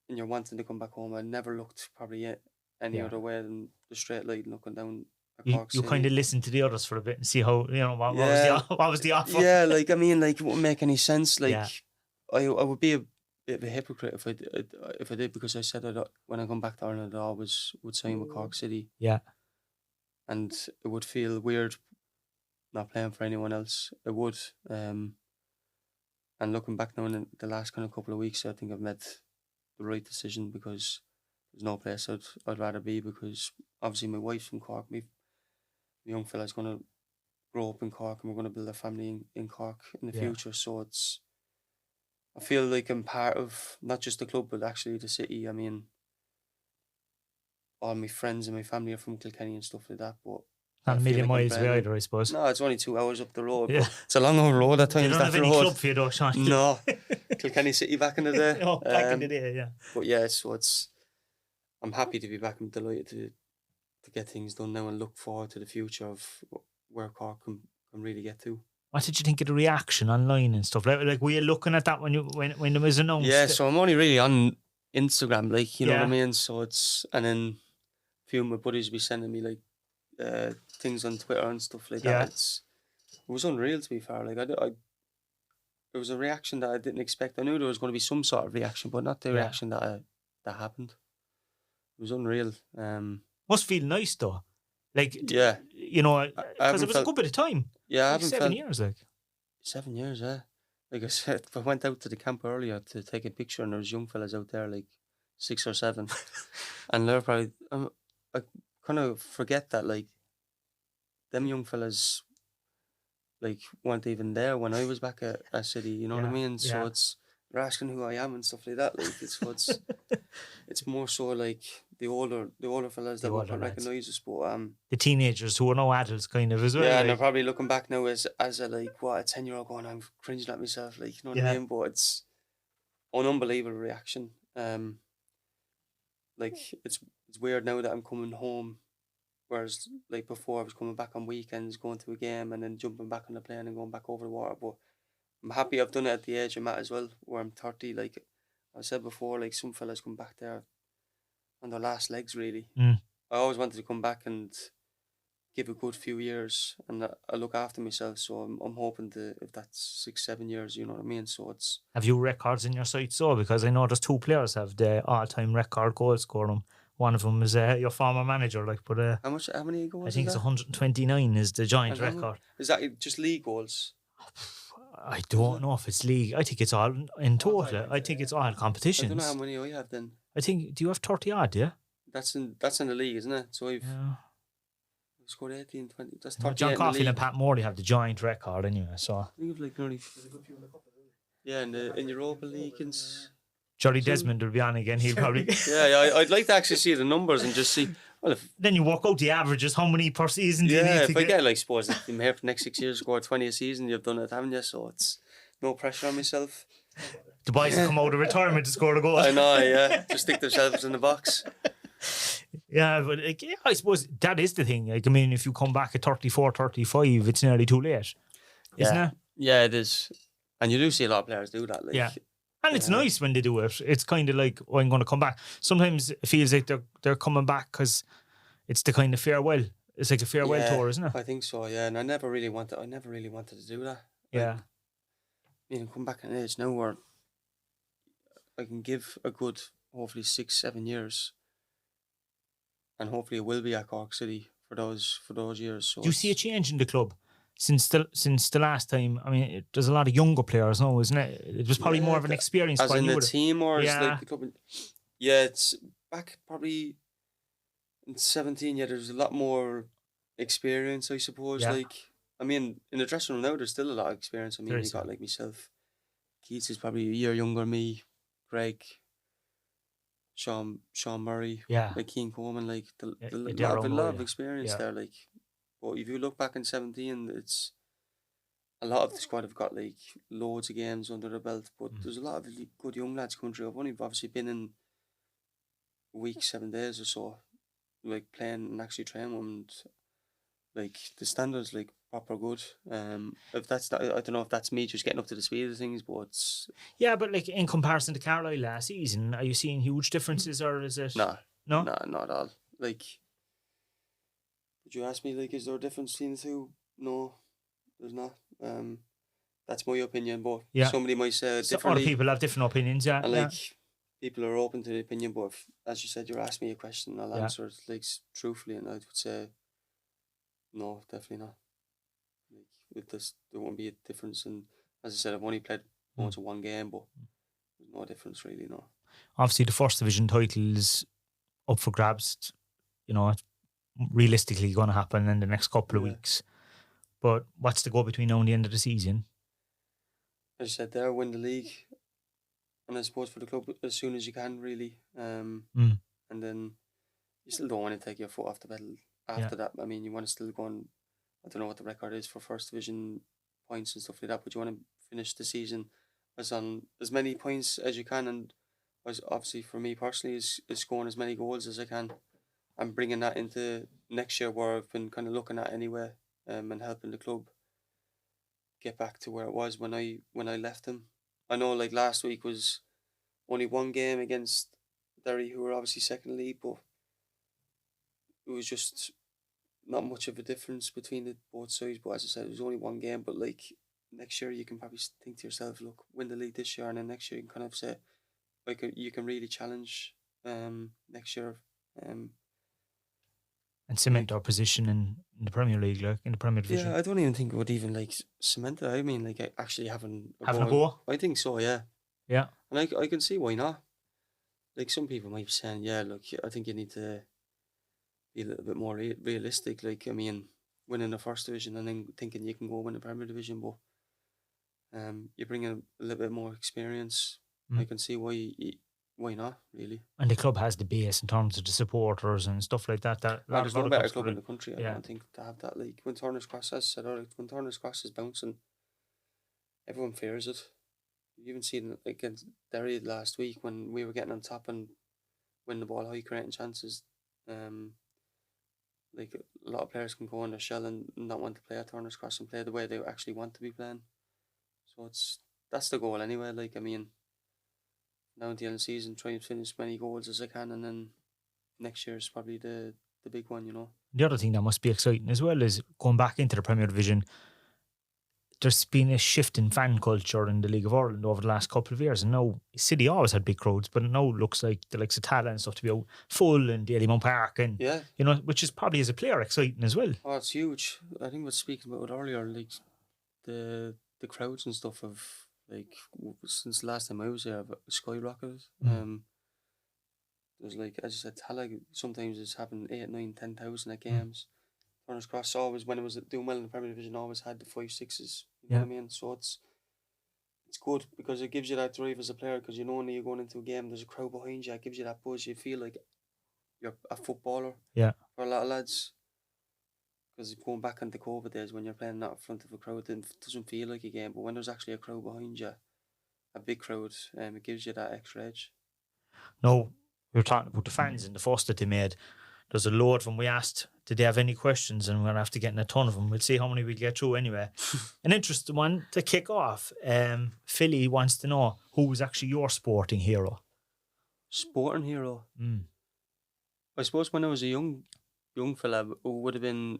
Speaker 3: and you're wanting to come back home, I never looked probably any other way than the straight line looking down.
Speaker 1: You kind of listened to the others for a bit and see how what was the offer.
Speaker 3: Yeah, like, I mean, like, it wouldn't make any sense. Like, I would be a bit of a hypocrite if I did, because I said when I come back to Ireland, I always would sign with Cork City.
Speaker 1: Yeah,
Speaker 3: and it would feel weird not playing for anyone else. It would. And looking back now in the last kind of couple of weeks, I think I've made the right decision, because there's no place I'd rather be, because obviously my wife's from Cork. My young fella's going to grow up in Cork, and we're going to build a family in Cork in the future. So I feel like I'm part of not just the club, but actually the city. I mean, all my friends and my family are from Kilkenny and stuff like that, but
Speaker 1: not a million miles away either, I suppose.
Speaker 3: No, it's only 2 hours up the road. Yeah. It's a long old road at times.
Speaker 1: You don't have any club for you though, Sean.
Speaker 3: No. Kilkenny City back in the day.
Speaker 1: No, back in the day, yeah.
Speaker 3: But yeah, so I'm happy to be back. I'm delighted to get things done now and look forward to the future of where Cork can really get to.
Speaker 1: What did you think of the reaction online and stuff? Like, were you looking at that when it was announced?
Speaker 3: Yeah, so I'm only really on Instagram, like, you know what I mean? So and then a few of my buddies be sending me like things on Twitter and stuff like that. It was unreal, to be fair. Like, there was a reaction that I didn't expect. I knew there was going to be some sort of reaction, but not the reaction that happened. It was unreal.
Speaker 1: Must feel nice though. Like,
Speaker 3: yeah,
Speaker 1: because it was a good bit of time.
Speaker 3: Yeah, I
Speaker 1: like
Speaker 3: haven't
Speaker 1: 7 years, like
Speaker 3: 7 years. Yeah, like I said, I went out to the camp earlier to take a picture, and there was young fellas out there, like 6 or 7, and they're probably kind of forget that like them young fellas like weren't even there when I was back at City. You know what I mean? So they're asking who I am and stuff like that. Like it's more so like the older fellas that would recognise us, but
Speaker 1: the teenagers who are no adults kind of as well.
Speaker 3: Yeah, and they're probably looking back now as a like what a 10-year-old going, I'm cringing at myself, like, you know what I mean? But it's an unbelievable reaction. Like it's weird now that I'm coming home, whereas like before I was coming back on weekends, going to a game and then jumping back on the plane and going back over the water. But I'm happy I've done it at the age I'm at as well, where I'm 30. Like I said before, like some fellas come back there on their last legs really. I always wanted to come back and give a good few years and I look after myself, so I'm hoping to, if that's 6-7 years, you know what I mean. So it's,
Speaker 1: have you records in your sights? So because I know there's 2 players have the all-time record goal scorer. One of them is your former manager, like. But
Speaker 3: how many goals?
Speaker 1: I think it's 129 is the joint
Speaker 3: and
Speaker 1: record.
Speaker 3: Is that just league goals?
Speaker 1: I don't know if it's league. I think it's all in total. I think it's all competitions.
Speaker 3: I don't know how many I have then.
Speaker 1: I think, do you have 30 odd? Yeah.
Speaker 3: That's in the league, isn't it? So I've scored 18, 20. That's 30.
Speaker 1: John Coughlin and Pat Morley have the joint record anyway. So
Speaker 3: I think like nearly. Yeah, in Europa League and.
Speaker 1: Jolly Desmond will be on again. He'll probably.
Speaker 3: Yeah, I'd like to actually see the numbers and just see. Well,
Speaker 1: then you work out the averages. How many per season do you need
Speaker 3: to
Speaker 1: get?
Speaker 3: Yeah, if I get, like, suppose if I'm here for the next 6 years, score 20 a season, you've done it, haven't you? So it's no pressure on myself.
Speaker 1: The boys come out of retirement to score a goal.
Speaker 3: I know, yeah. Just stick themselves in the box.
Speaker 1: Yeah, but like, I suppose that is the thing. Like, I mean, if you come back at 34, 35, it's nearly too late, isn't it?
Speaker 3: Yeah, it is. And you do see a lot of players do that. Like,
Speaker 1: yeah. And it's nice when they do it. It's kind of like, oh, I'm going to come back. Sometimes it feels like they're coming back because it's the kind of farewell. It's like a farewell tour, isn't it?
Speaker 3: I think so, yeah. And I never really wanted to do that.
Speaker 1: Yeah.
Speaker 3: I mean, come back at an age now where I can give a good, hopefully 6-7 years. And hopefully it will be at Cork City for those years. So
Speaker 1: do you see a change in the club since the last time? I mean, there's a lot of younger players now, isn't it? It was probably more of an experience.
Speaker 3: As in the team, or is like the club? Yeah, it's back probably in 17. Yeah, there's a lot more experience, I suppose. Yeah. Like, I mean, in the dressing room now, there's still a lot of experience. I mean, you got like myself. Keats is probably a year younger than me. Greg. Sean Murray, like Keane Coleman, like a lot of experience there. Like, but if you look back in 17, it's a lot of the squad have got like loads of games under their belt. But there's a lot of really good young lads coming through. I've only obviously been in a week, 7 days or so, like playing and actually training them, and like the standards like proper good. If that's not, I don't know if that's me just getting up to the speed of things, but it's...
Speaker 1: Yeah, but like in comparison to Carlisle last season, are you seeing huge differences, or is it?
Speaker 3: No, not at all. Like, would you ask me, like, is there a difference between the two? No, there's not. That's my opinion, but somebody might say differently.
Speaker 1: Other people have different opinions, yeah.
Speaker 3: And like, people are open to the opinion, but if, as you said, you're asking me a question, I'll answer it like truthfully, and I would say no, definitely not. Like, with this, there won't be a difference. And as I said, I've only played once in one game, but there's no difference really, no.
Speaker 1: Obviously, the first division title is up for grabs. You know, it's realistically going to happen in the next couple of weeks. But what's the go between now and the end of the season?
Speaker 3: As I said there, win the league. And I suppose for the club, as soon as you can, really. And then you still don't want to take your foot off the pedal after that. I mean, you want to still go on. I don't know what the record is for first division points and stuff like that, but you want to finish the season on as many points as you can, and as obviously for me personally is scoring as many goals as I can. I'm bringing that into next year, where I've been kind of looking at anyway, and helping the club get back to where it was when I left them. I know like last week was only one game against Derry, who were obviously second league, but it was just not much of a difference between the both sides. But as I said, it was only one game. But like next year, you can probably think to yourself, look, win the league this year, and then next year you can kind of say, like, you can really challenge next year.
Speaker 1: And cement our position in the Premier League, like in the Premier Division.
Speaker 3: Yeah, I don't even think it would even like cement it. I mean, like actually having a
Speaker 1: go.
Speaker 3: I think so, yeah.
Speaker 1: Yeah.
Speaker 3: And I can see why not. Like some people might be saying, yeah, look, I think you need to be a little bit more realistic. Like, I mean, winning the first division and then thinking you can go win the Premier Division, but you bring in a little bit more experience. I can see why not, really.
Speaker 1: And the club has the base in terms of the supporters and stuff like that.
Speaker 3: There's no better club in the country, I don't think, to have that. Like, when Turner's Cross, as I said earlier, when Turner's Cross is bouncing, everyone fears it. You even seen it against Derry last week when we were getting on top and winning the ball high, creating chances. Like, a lot of players can go in their shell and not want to play at Turner's Cross and play the way they actually want to be playing. So that's the goal anyway. Like, I mean, now at the end of the season, try and finish as many goals as I can, and then next year is probably the big one, you know.
Speaker 1: The other thing that must be exciting as well is going back into the Premier Division. There's been a shift in fan culture in the League of Ireland over the last couple of years, and now City always had big crowds, but it now looks like the likes of Tala and stuff to be out full and Dalymount Park, and you know, which is probably as a player exciting as well.
Speaker 3: Oh, it's huge. I think we were speaking about it earlier, like the crowds and stuff have, like, since the last time I was there, have skyrocketed. There's, like, as you said, Tala, sometimes it's happened 8, 9, 10,000 at games. Turner's Cross always, when it was doing well in the Premier Division, always had the 5, 6s. You know what I mean? So it's good because it gives you that drive as a player, because you know when you're going into a game, there's a crowd behind you. It gives you that buzz. You feel like you're a footballer.
Speaker 1: Yeah.
Speaker 3: For a lot of lads, because going back into COVID days when you're playing that in front of a crowd, it doesn't feel like a game. But when there's actually a crowd behind you, a big crowd, it gives you that extra edge.
Speaker 1: No, we were talking about the fans and the fuss that they made. There's a load of them. We asked, did they have any questions? And we're going to have to get in a ton of them. We'll see how many we get through anyway. An interesting one to kick off. Philly wants to know, who was actually your sporting hero?
Speaker 3: Sporting hero? I suppose when I was a young fella, it would have been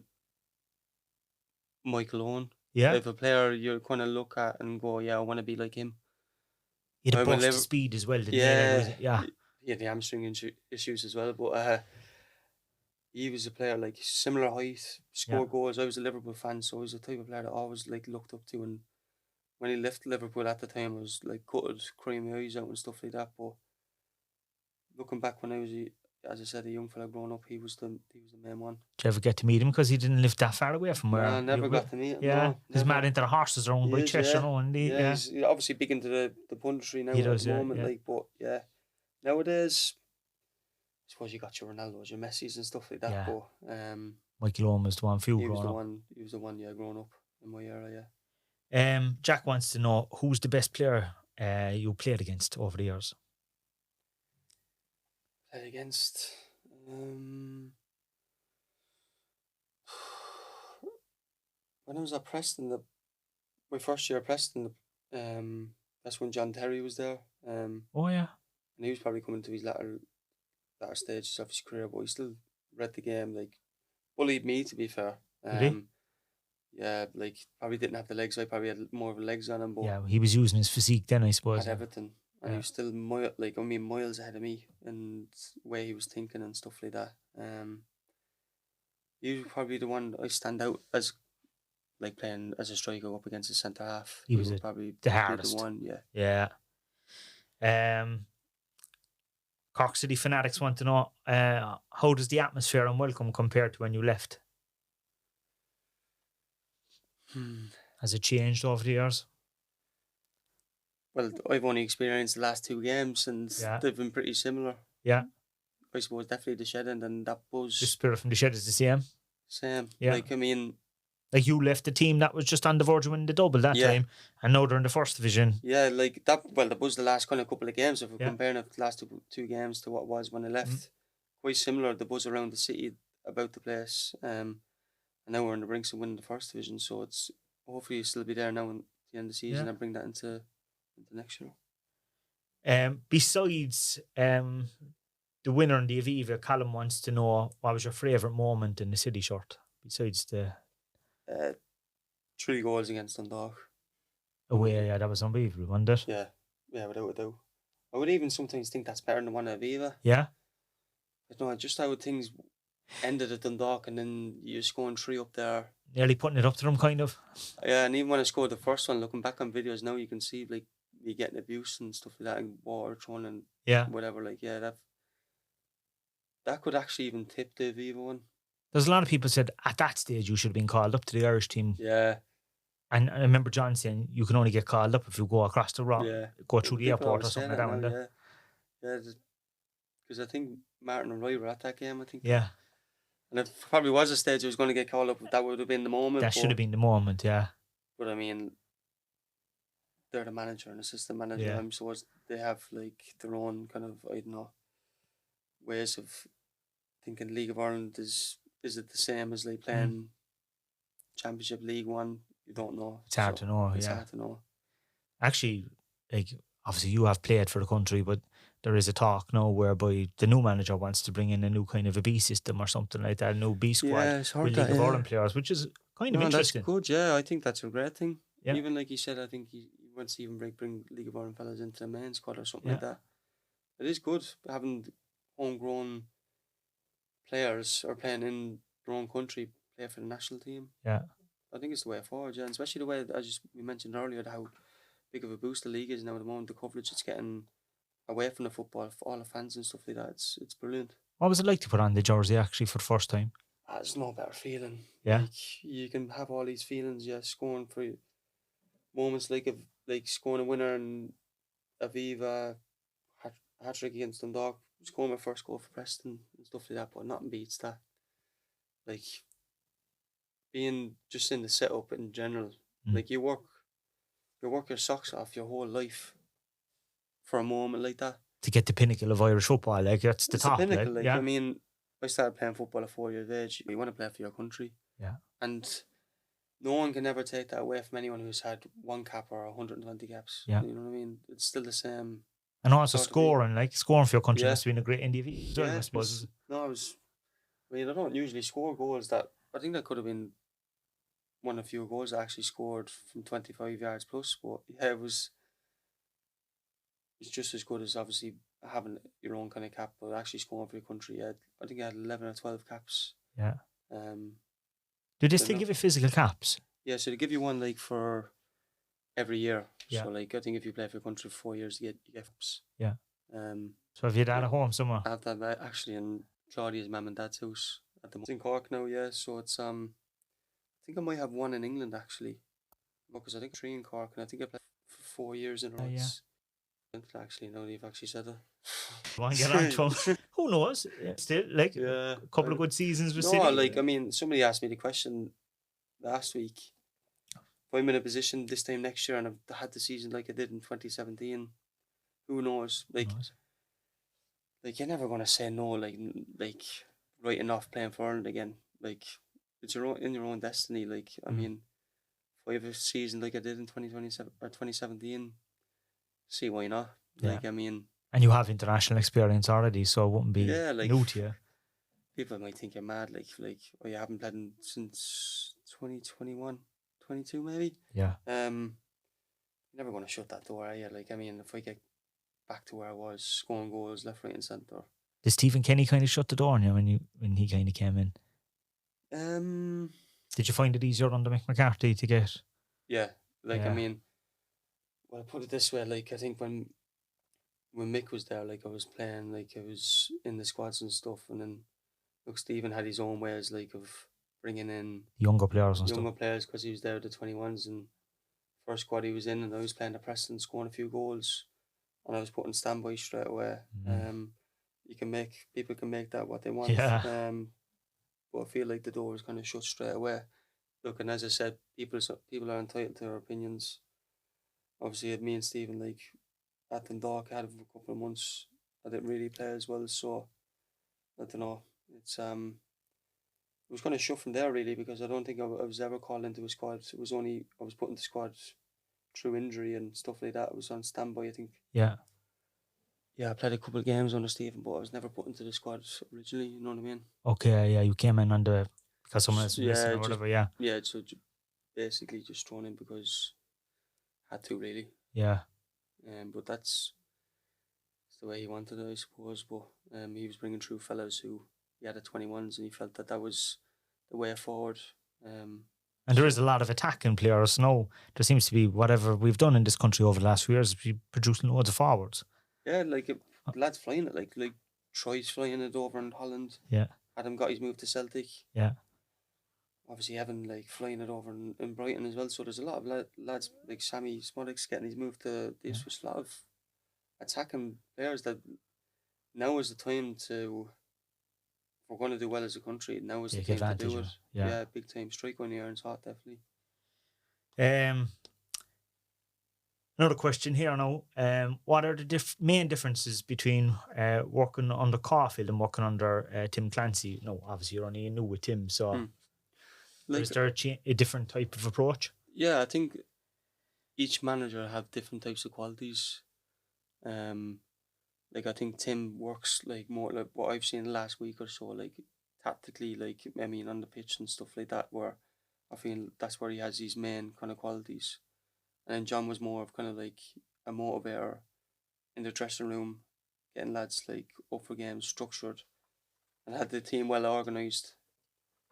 Speaker 3: Michael Owen.
Speaker 1: Yeah.
Speaker 3: If a player you kind of look at and go, yeah, I want to be like him.
Speaker 1: He had a burst of speed as well, didn't he? Yeah.
Speaker 3: He had the hamstring issues as well, but he was a player, like, similar height, score goals. I was a Liverpool fan, so he was the type of player that I always, like, looked up to. And when he left Liverpool at the time, I was like gutted, crying my eyes out and stuff like that. But looking back when I was, as I said, a young fella growing up, he was the main one.
Speaker 1: Did you ever get to meet him? Because he didn't live that far away from where.
Speaker 3: I never got to meet him.
Speaker 1: Yeah,
Speaker 3: no,
Speaker 1: he's mad into the horses around by Cheshire, and
Speaker 3: he's obviously big into the punditry now at the moment. Like, but nowadays, I suppose you got your Ronaldos, your Messis and stuff like that.
Speaker 1: Yeah.
Speaker 3: But
Speaker 1: Michael Owen was the one for you growing up.
Speaker 3: He was the one, growing up in my era,
Speaker 1: Jack wants to know, who's the best player you played against over the years?
Speaker 3: Played against. When I was at Preston, my first year at Preston, that's when John Terry was there.
Speaker 1: Oh yeah.
Speaker 3: And he was probably coming to his latter stages of his career, but he still read the game, like, bullied me, to be fair.
Speaker 1: Really?
Speaker 3: Yeah, like, probably didn't have the legs. I probably had more of the legs on him, but
Speaker 1: yeah, he was using his physique then, I suppose.
Speaker 3: Had everything. And he was still miles ahead of me and the way he was thinking and stuff like that. He was probably the one I stand out as, like, playing as a striker up against a centre half.
Speaker 1: He was
Speaker 3: probably
Speaker 1: the hardest.
Speaker 3: The one, yeah.
Speaker 1: Cork City fanatics want to know, how does the atmosphere and welcome compare to when you left? Has it changed over the years?
Speaker 3: Well, I've only experienced the last 2 games and they've been pretty similar.
Speaker 1: Yeah.
Speaker 3: I suppose definitely the shed end and that buzz.
Speaker 1: The spirit from the shed is the same?
Speaker 3: Same.
Speaker 1: Yeah.
Speaker 3: Like, I mean...
Speaker 1: Like, you left the team that was just on the verge of winning the double that time, and now they're in the first division.
Speaker 3: Yeah, like that. Well, that was the last kind of couple of games. If we're comparing the last two games to what it was when I left, quite similar. The buzz around the city about the place, and now we're in the brinks of winning the first division. So it's hopefully it'll still be there now at the end of the season and bring that into next year.
Speaker 1: Besides the winner in the Aviva, Callum wants to know, what was your favourite moment in the City shirt besides the
Speaker 3: 3 goals against Dundalk.
Speaker 1: Away, that was unbelievable, wasn't it?
Speaker 3: Yeah, without a doubt. I would even sometimes think that's better than one at Aviva.
Speaker 1: Yeah?
Speaker 3: I don't know, just how things ended at Dundalk and then you're scoring 3 up there.
Speaker 1: Nearly putting it up to them, kind of.
Speaker 3: Yeah, and even when I scored the first one, looking back on videos now, you can see, like, me getting abuse and stuff like that, and water thrown and whatever. Like, that could actually even tip the Aviva one.
Speaker 1: There's a lot of people said at that stage you should have been called up to the Irish team.
Speaker 3: Yeah.
Speaker 1: And I remember John saying you can only get called up if you go across the road, go through the airport or something like that.
Speaker 3: Yeah, because I think Martin and Roy were at that game, I think.
Speaker 1: Yeah.
Speaker 3: And it probably was a stage I was going to get called up. That would have been the moment.
Speaker 1: That should have been the moment, yeah.
Speaker 3: But I mean, they're the manager and assistant manager.
Speaker 1: Yeah.
Speaker 3: I'm sure they have like their own kind of, I don't know, ways of thinking. League of Ireland is it the same as like playing Championship League One? You don't know.
Speaker 1: It's hard to know.
Speaker 3: It's hard to know.
Speaker 1: Actually, like obviously you have played for the country, but there is a talk now whereby the new manager wants to bring in a new kind of a B system or something like that, a new B squad with League of Ireland players, which is kind of interesting.
Speaker 3: That's good, yeah. I think that's a great thing.
Speaker 1: Yeah.
Speaker 3: Even like he said, I think he wants to even bring League of Ireland fellas into the main squad or something like that. It is good having homegrown players or playing in their own country play for the national team.
Speaker 1: Yeah.
Speaker 3: I think it's the way forward, yeah. And especially the way, as we mentioned earlier, how big of a boost the league is now at the moment, the coverage it's getting away from the football for all the fans and stuff like that. It's brilliant.
Speaker 1: What was it like to put on the jersey actually for the first time?
Speaker 3: There's no better feeling.
Speaker 1: Yeah.
Speaker 3: Like, you can have all these feelings, scoring for moments like scoring a winner and Aviva, hat-trick against Dundalk, scoring my first goal for Preston and stuff like that, but nothing beats that. Like, being just in the setup in general, like you work your socks off your whole life for a moment like that.
Speaker 1: To get the pinnacle of Irish football, like that's the top.
Speaker 3: The pinnacle, I mean, I started playing football at 4 years of age. You want to play for your country.
Speaker 1: Yeah.
Speaker 3: And no one can ever take that away from anyone who's had one cap or 120 caps.
Speaker 1: Yeah.
Speaker 3: You know what I mean? It's still the same.
Speaker 1: And also scoring for your country must have been a great NDV.
Speaker 3: Yeah,
Speaker 1: I suppose.
Speaker 3: I don't usually score goals that, I think that could have been one of the few goals I actually scored from 25 yards plus. But yeah, it's just as good as obviously having your own kind of cap, but actually scoring for your country. Yeah, I think I had 11 or 12 caps.
Speaker 1: Yeah. Do they still give you physical caps?
Speaker 3: Yeah, so they give you one like for every year.
Speaker 1: Yeah.
Speaker 3: So like I think if you play for your country for 4 years, you get caps.
Speaker 1: Yeah.
Speaker 3: So
Speaker 1: have you that at home somewhere?
Speaker 3: I have that actually in Claudia's mum and dad's house at the moment. It's in Cork now, yeah. So it's I think I might have one in England actually, because I think 3 in Cork, and I think I played for 4 years in a row. Actually, now you've actually said that.
Speaker 1: Want to get on to him? Who knows? Still, like a couple of good seasons with City.
Speaker 3: I mean, somebody asked me the question last week. If I'm in a position this time next year and I've had the season like I did in 2017, who knows? Like you're never gonna say no. Like writing off playing for Ireland again. Like it's in your own destiny. Like I mean, if I have a season like I did in 2027 or 2017. See why not? Like I mean,
Speaker 1: and you have international experience already, so it wouldn't be new to you.
Speaker 3: People might think you're mad, like you haven't played since 2021, 22 maybe.
Speaker 1: Yeah.
Speaker 3: You're never going to shut that door, are you? Like I mean, if I get back to where I was, scoring goals left, right, and centre.
Speaker 1: Did Stephen Kenny kind of shut the door on you when he kind of came in? Did you find it easier under Mick McCarthy to get?
Speaker 3: Yeah, I mean. Well, I put it this way, like I think when Mick was there, like I was playing, like I was in the squads and stuff, and then look, Stephen had his own ways, like of bringing in
Speaker 1: younger players
Speaker 3: because he was there with the 21s and first squad he was in, and I was playing the Preston, scoring a few goals, and I was putting standby straight away. People can make that what they want.
Speaker 1: Yeah.
Speaker 3: But I feel like the door was kind of shut straight away. Look, and as I said, people are entitled to their opinions. Obviously, me and Stephen, like, at Dundalk, I had him for a couple of months. I didn't really play as well, so I don't know. It was kind of shut from there, really, because I don't think I was ever called into a squad. It was only I was put into the squad through injury and stuff like that. I was on standby, I think.
Speaker 1: Yeah.
Speaker 3: Yeah, I played a couple of games under Stephen, but I was never put into the squad originally, you know what I mean?
Speaker 1: Okay, yeah, you came in because someone else was missing or whatever, yeah.
Speaker 3: Yeah, so basically just thrown in because had to, really.
Speaker 1: Yeah.
Speaker 3: But that's the way he wanted it, I suppose. But he was bringing through fellas who he had at 21s, and he felt that was the way forward.
Speaker 1: And there is a lot of attacking players now. There seems to be whatever we've done in this country over the last few years, we producing loads of forwards.
Speaker 3: Yeah, like the lads flying it, like Troy's flying it over in Holland.
Speaker 1: Yeah.
Speaker 3: Adam got his move to Celtic.
Speaker 1: Yeah.
Speaker 3: Obviously, Evan like flying it over in Brighton as well. So there's a lot of lads like Sammy Smodics getting his move to the Ipswich. A lot of attacking players that now is the time to. If we're going to do well as a country, now is the time to do it. Yeah, big time. Strike on the iron's hot, definitely.
Speaker 1: Another question here now. What are the main differences between working under Caulfield and working under Tim Clancy? No, obviously you're only new with Tim, so is there a different type of approach?
Speaker 3: Yeah, I think each manager have different types of qualities. Like I think Tim works like more like what I've seen last week or so, like tactically, like I mean on the pitch and stuff like that, where I feel that's where he has his main kind of qualities. And then John was more of kind of like a motivator in the dressing room, getting lads like up for games, structured, and had the team well organised.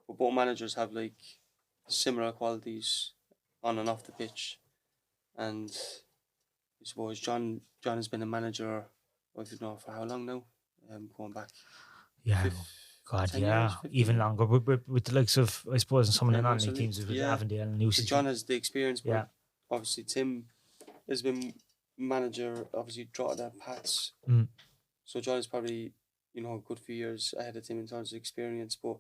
Speaker 3: But both managers have like similar qualities on and off the pitch. And I suppose John has been a manager, I don't know for how long now, going back.
Speaker 1: Yeah, God, yeah, years, even longer with the likes of, I suppose, some of the non-league teams with Avondale and Leeside.
Speaker 3: John has the experience, but obviously Tim has been manager, obviously Drogheda, Pats. So John is probably, you know, a good few years ahead of Tim in terms of experience, but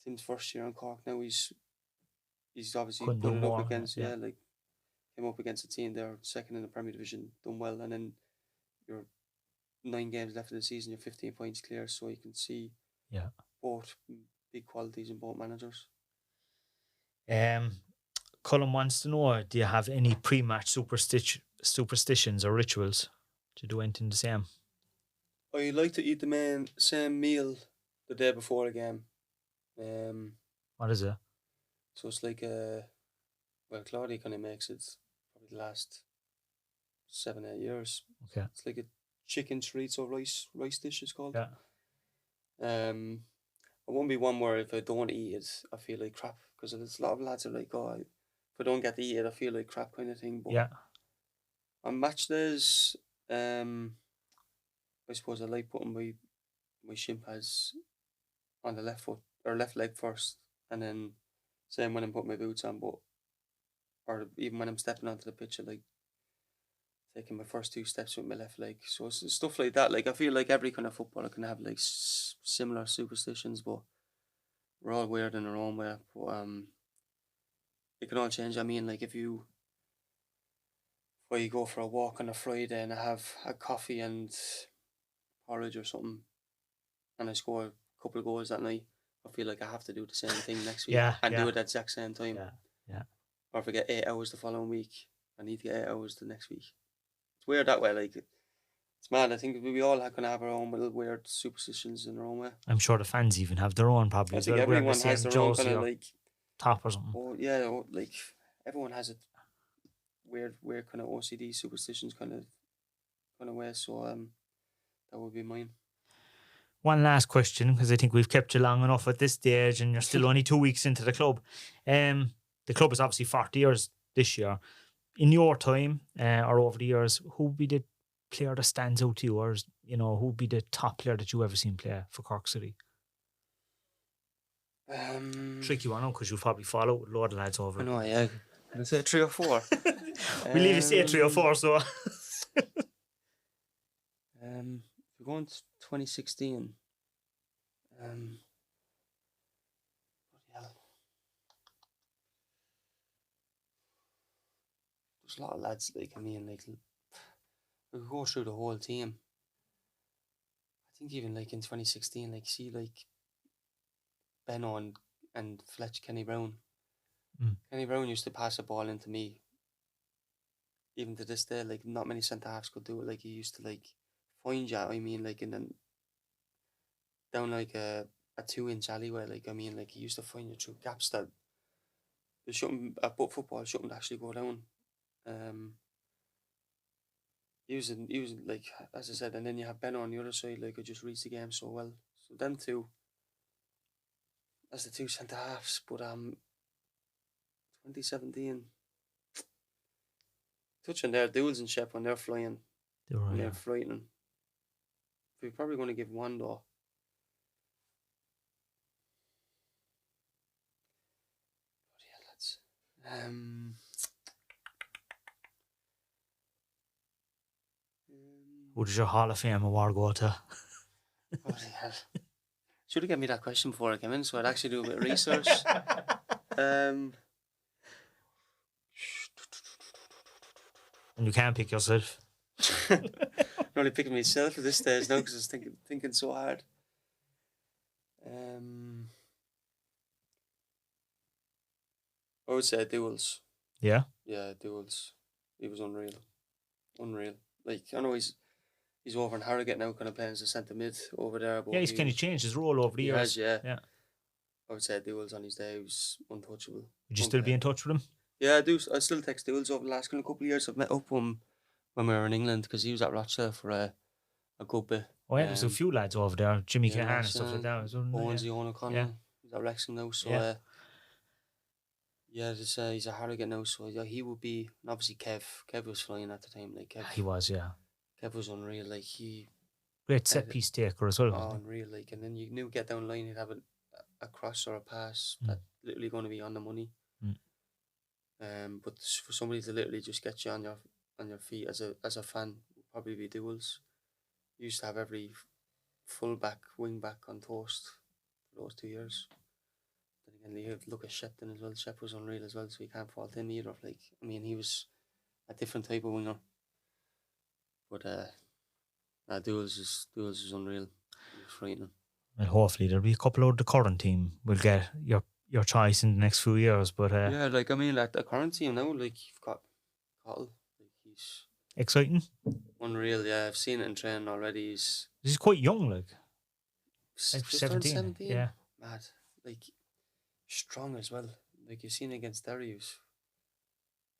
Speaker 3: Tim's first year in Cork now, he's obviously put it up against, like came up against a team there, second in the Premier Division, done well, and then you're 9 games left in the season, you're 15 points clear, so you can see both big qualities in both managers.
Speaker 1: Colin wants to know, do you have any pre-match superstitions or rituals? Do you do anything the same?
Speaker 3: I like to eat the same meal the day before a game.
Speaker 1: What is it?
Speaker 3: So it's like Claudia kind of makes it probably the last 7-8 years.
Speaker 1: Okay.
Speaker 3: It's like a chicken chorizo rice dish, it's called.
Speaker 1: Yeah.
Speaker 3: It won't be one where if I don't eat it, I feel like crap. Because there's a lot of lads are like, oh, if I don't get to eat it, I feel like crap kind of thing. But on match days, I suppose I like putting my shin pads on the left foot or left leg first, and then same when I'm putting my boots on, or even when I'm stepping onto the pitch, I like taking my first 2 steps with my left leg. So it's stuff like that. Like I feel like every kind of footballer can have like similar superstitions, but we're all weird in our own way. But it can all change. I mean, like if you go for a walk on a Friday and I have a coffee and porridge or something, and I score a couple of goals that night, I feel like I have to do the same thing next week and do it at the exact same time.
Speaker 1: Yeah.
Speaker 3: Or if I get 8 hours the following week, I need to get 8 hours the next week. It's weird that way. Like it's mad. I think we all kind of have our own little weird superstitions in our own way.
Speaker 1: I'm sure the fans even have their own probably.
Speaker 3: I think everyone has their own kind of like
Speaker 1: top or something.
Speaker 3: Oh yeah, like everyone has a weird kind of OCD superstitions kind of way. So that would be mine.
Speaker 1: One last question, because I think we've kept you long enough at this stage and you're still only 2 weeks into the club. The club is obviously 40 years this year. In your time or over the years, who would be the player that stands out to you, or you know, who would be the top player that you've ever seen play for Cork City? Tricky one, because you'll probably follow with a load of lads over.
Speaker 3: I know, yeah. Can I say 3 or 4?
Speaker 1: We leave you say 3 or 4, so.
Speaker 3: We're going to 2016. There's a lot of lads, like, I mean, like, we could go through the whole team. I think even, like, in 2016, like, see, like, Benno and Fletch Kenny Brown. Kenny Brown used to pass a ball into me. Even to this day, like, not many centre-halves could do it. Like, he used to, like, find you, I mean, like, and then down, like, a 2-inch alleyway, like, I mean, like, he used to find you through gaps that there's something about football, something to actually go down. He was like, as I said, and then you have Ben on the other side, like, who just reads the game so well. So them two, as the 2 centre halves. But 2017, touching their duels and Shep when they're flying, they're frightening. we're probably going to give one though.
Speaker 1: Who does your Hall of Fame award go to?
Speaker 3: Bloody hell. Should have given me that question before I came in, so I'd actually do a bit of research.
Speaker 1: And you can't pick yourself.
Speaker 3: I'm only picking myself at this stage now because I was thinking so hard. I would say Duels.
Speaker 1: Yeah?
Speaker 3: Yeah, Duels. He was unreal. Like, I know he's over in Harrogate now, kind of playing as a centre mid over there. But
Speaker 1: yeah, he's kind of changed his role over the years.
Speaker 3: Has, yeah.
Speaker 1: Yeah.
Speaker 3: I would say Duels on his day was untouchable.
Speaker 1: Would you still be in touch with him?
Speaker 3: Yeah, I do. I still text Duels over the last couple of years. I've met up with him when we were in England because he was at Rochdale for a good bit.
Speaker 1: Oh yeah, there's a few lads over there, Jimmy Cahan and stuff like that.
Speaker 3: Owens, Owen O'Connell. He's at Wrexham now, so he's a Harrogate now, so yeah, he would be. And obviously Kev was flying at the time, like Kev.
Speaker 1: He was, yeah.
Speaker 3: Kev was unreal, like he.
Speaker 1: Great set piece taker as well.
Speaker 3: Oh, unreal, like, and then you knew get down the line, he'd have a cross or a pass that's literally going to be on the money. But for somebody to literally just get you on your feet as a fan would probably be Duels. You used to have every full back, wing back on toast for those 2 years. Then again, you have to look at Shepton as well. Shep was unreal as well, so you can't fault him either. Like, I mean, he was a different type of winger. But Duels is unreal. It's frightening.
Speaker 1: Well, hopefully there'll be a couple of the current team will get your choice in the next few years. But
Speaker 3: yeah, like, I mean, like the current team now, like, you've got Cottle. Like, he's
Speaker 1: exciting.
Speaker 3: Unreal, yeah. I've seen it in training already.
Speaker 1: He's quite young, like
Speaker 3: 17.
Speaker 1: Yeah.
Speaker 3: Mad. Like, strong as well. Like, you've seen it against Derry.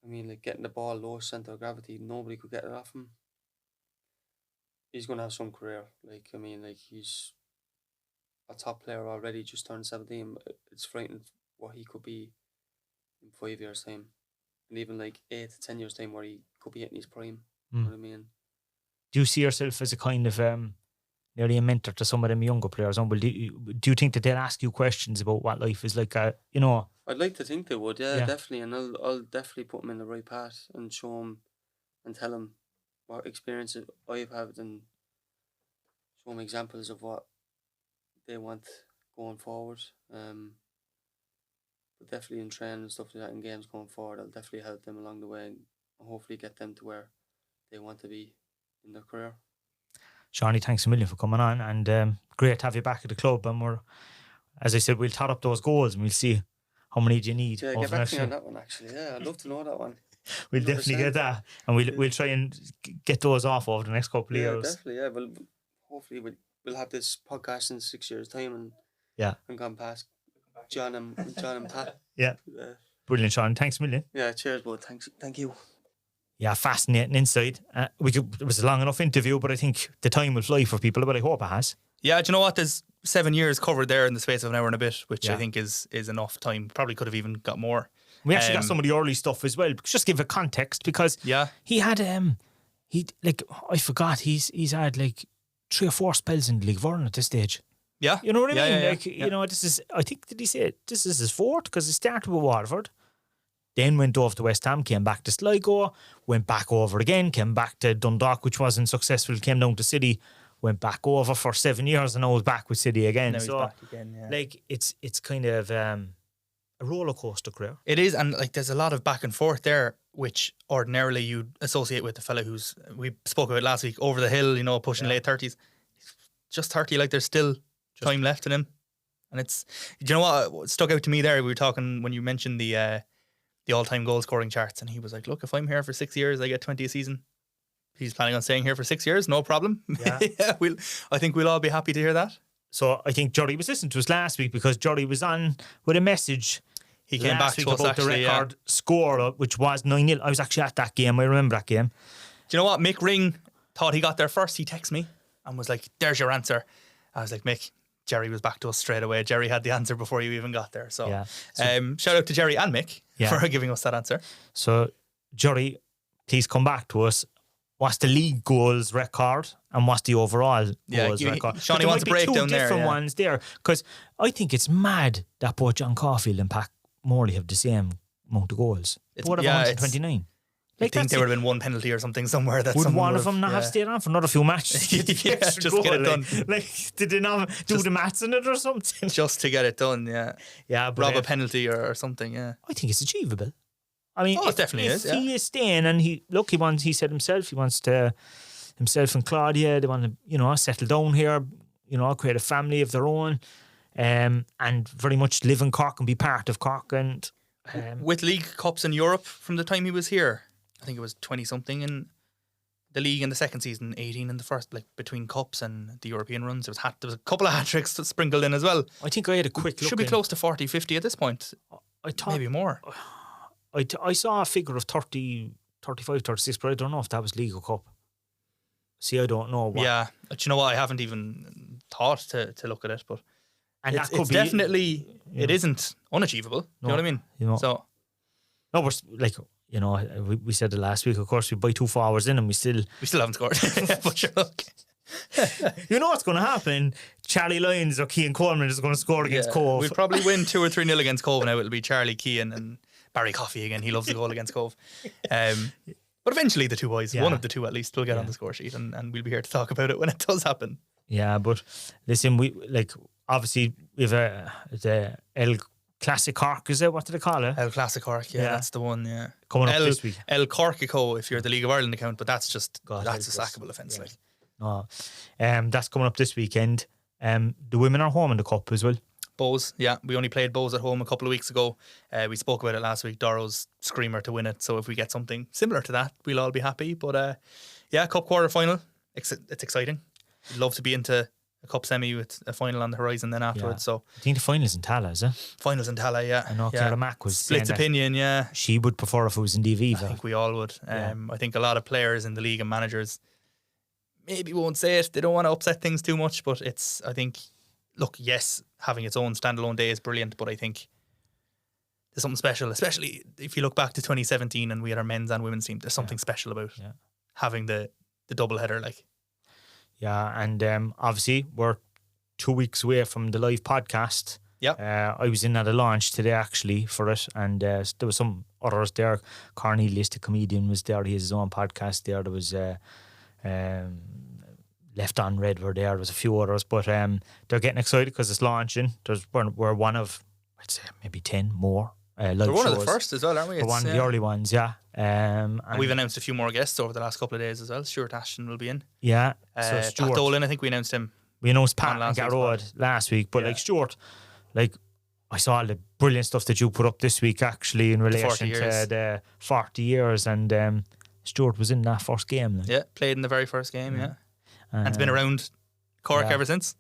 Speaker 3: I mean, like, getting the ball low centre of gravity, nobody could get it off him. He's going to have some career. Like, I mean, like, he's a top player already, just turned 17. It's frightening what he could be in 5 years' time. And even like 8 to 10 years' time where he could be hitting his prime. You know what I mean?
Speaker 1: Do you see yourself as a kind of nearly a mentor to some of them younger players? Do you think that they'll ask you questions about what life is like? I'd
Speaker 3: like to think they would, yeah. Definitely. And I'll definitely put them in the right path and show them and tell them what experiences I've had and show them examples of what they want going forward. But definitely in training and stuff like that in games going forward, I'll definitely help them along the way and hopefully get them to where they want to be in their career.
Speaker 1: Seani, thanks a million for coming on, and great to have you back at the club. And as I said, we'll tot up those goals and we'll see how many do you need.
Speaker 3: Yeah, get back to me on that one actually. Yeah, I'd love to know that one.
Speaker 1: We'll 100%. Definitely get that, and we'll try and get those off over the next couple of years.
Speaker 3: Definitely, yeah. Well, hopefully we'll have this podcast in 6 years' time and gone past John and Pat.
Speaker 1: Yeah. Brilliant, Sean. Thanks a million.
Speaker 3: Yeah, cheers, bud. Thank you.
Speaker 1: Yeah, fascinating insight. It was a long enough interview, but I think the time will fly for people, but I hope it has.
Speaker 2: Yeah, do you know what? There's 7 years covered there in the space of an hour and a bit, which I think is enough time. Probably could have even got more.
Speaker 1: We actually got some of the early stuff as well. Just give a context, because he had I forgot he's had like 3 or 4 spells in the League of Ireland at this stage.
Speaker 2: Yeah,
Speaker 1: you know what I mean.
Speaker 2: Yeah,
Speaker 1: like you know, this is. I think did he say this is his 4th, because he started with Waterford, then went over to West Ham, came back to Sligo, went back over again, came back to Dundalk, which wasn't successful, came down to City, went back over for 7 years, and now he's back with City again.
Speaker 2: Now he's back again. Yeah.
Speaker 1: Like it's kind of a roller coaster career.
Speaker 2: It is, and like there's a lot of back and forth there, which ordinarily you'd associate with the fella who's we spoke about last week, over the hill, you know, pushing late 30s. Just 30, like there's still time left in him, and it's. Do you know what stuck out to me there? We were talking when you mentioned the all-time goal scoring charts, and he was like, "Look, if I'm here for 6 years, I get 20 a season." He's planning on staying here for 6 years, no problem.
Speaker 1: Yeah,
Speaker 2: I think we'll all be happy to hear that.
Speaker 1: So I think Jurry was listening to us last week, because Jurry was on with a message.
Speaker 2: He came back to us
Speaker 1: about
Speaker 2: actually,
Speaker 1: the record score, which was 9-0. I was actually at that game. I remember that game.
Speaker 2: Do you know what? Mick Ring thought he got there first. He texted me and was like, "There's your answer." I was like, "Mick." Jerry was back to us straight away. Jerry had the answer before you even got there. So, shout out to Jerry and Mick for giving us that answer.
Speaker 1: So, Jerry, please come back to us what's the league goals record and what's the overall goals record.
Speaker 2: Seani wants a breakdown there.
Speaker 1: Different ones there, because I think it's mad that both John Caulfield and Pat Morley have the same amount of goals. Both have 129.
Speaker 2: I think there would have been one penalty or something somewhere. That
Speaker 1: would one of them not have stayed on for another few matches?
Speaker 2: Just get it done.
Speaker 1: Did they not do the maths in it or something?
Speaker 2: Just to get it done, yeah.
Speaker 1: Yeah, but
Speaker 2: rob a penalty or something, yeah.
Speaker 1: I think it's achievable. I mean,
Speaker 2: it definitely is. Yeah.
Speaker 1: He is staying, and he said himself, he wants to, himself and Claudia, they want to, settle down here, create a family of their own, and very much live in Cork and be part of Cork. And
Speaker 2: with league cups in Europe from the time he was here, I think it was 20 something in the league in the second season, 18 in the first, like between cups and the European runs. There was a couple of hat-tricks sprinkled in as well.
Speaker 1: I think I had a quick look.
Speaker 2: Should be close to 40, 50 at this point.
Speaker 1: I thought
Speaker 2: maybe more.
Speaker 1: I saw a figure of 30, 35, 36, but I don't know if that was League Cup. See, I don't know.
Speaker 2: Yeah, but you know what? I haven't even thought to look at it, but it's
Speaker 1: definitely
Speaker 2: it isn't unachievable. You know what I mean? So
Speaker 1: no, we're like. We said it last week. Of course, we buy 2 forwards in, and we still
Speaker 2: haven't scored. But sure, look.
Speaker 1: You know what's going to happen? Charlie Lyons or Cian Coleman is going to score against Cove.
Speaker 2: We'll probably win 2 or 3-0 against Cove now. It'll be Charlie, Cian, and Barry Coffey again. He loves the goal against Cove. But eventually, the two boys, one of the two at least, will get on the score sheet, and we'll be here to talk about it when it does happen.
Speaker 1: Yeah, but listen, we obviously we have the El Classic Cork, is it? What do they call it?
Speaker 2: El Classic Cork, that's the one, yeah.
Speaker 1: Coming up this week.
Speaker 2: El Corkico, if you're the League of Ireland account, but that's just, that's a sackable offence.
Speaker 1: Yeah. No. That's coming up this weekend. The women are home in the Cup as well.
Speaker 2: Bows, yeah. We only played Bows at home a couple of weeks ago. We spoke about it last week. Doro's screamer to win it, so if we get something similar to that, we'll all be happy. But Cup quarter-final, it's exciting. We'd love to be into a cup semi with a final on the horizon then afterwards. So
Speaker 1: I think the final's in Tala, is it?
Speaker 2: Finals in Tala, yeah.
Speaker 1: I know Cara Mack was
Speaker 2: split opinion, yeah.
Speaker 1: She would prefer if it was in the Aviva.
Speaker 2: I think we all would. I think a lot of players in the league and managers maybe won't say it. They don't want to upset things too much, but I think, look, yes, having its own standalone day is brilliant, but I think there's something special, especially if you look back to 2017 and we had our men's and women's team. There's something special about having the double header, like.
Speaker 1: Yeah, and obviously we're 2 weeks away from the live podcast.
Speaker 2: Yeah.
Speaker 1: I was in at a launch today actually for it, and there was some others there. Cornelius, the comedian, was there. He has his own podcast there. There was Left on Red were there. There was a few others, but they're getting excited because it's launching. We're one of, I'd say, maybe 10 more live shows.
Speaker 2: We're one of the first as well, aren't we?
Speaker 1: We're one of the early ones, yeah.
Speaker 2: And we've announced a few more guests over the last couple of days as well. Stuart Ashton will be in.
Speaker 1: Yeah.
Speaker 2: So Stuart, Pat Dolan, I think we announced him.
Speaker 1: We announced Pat and Garrod last week, but like Stuart, like I saw all the brilliant stuff that you put up this week actually in relation to the 40 years, and Stuart was in that first game. Like.
Speaker 2: Yeah, played in the very first game, and it's been around Cork ever since.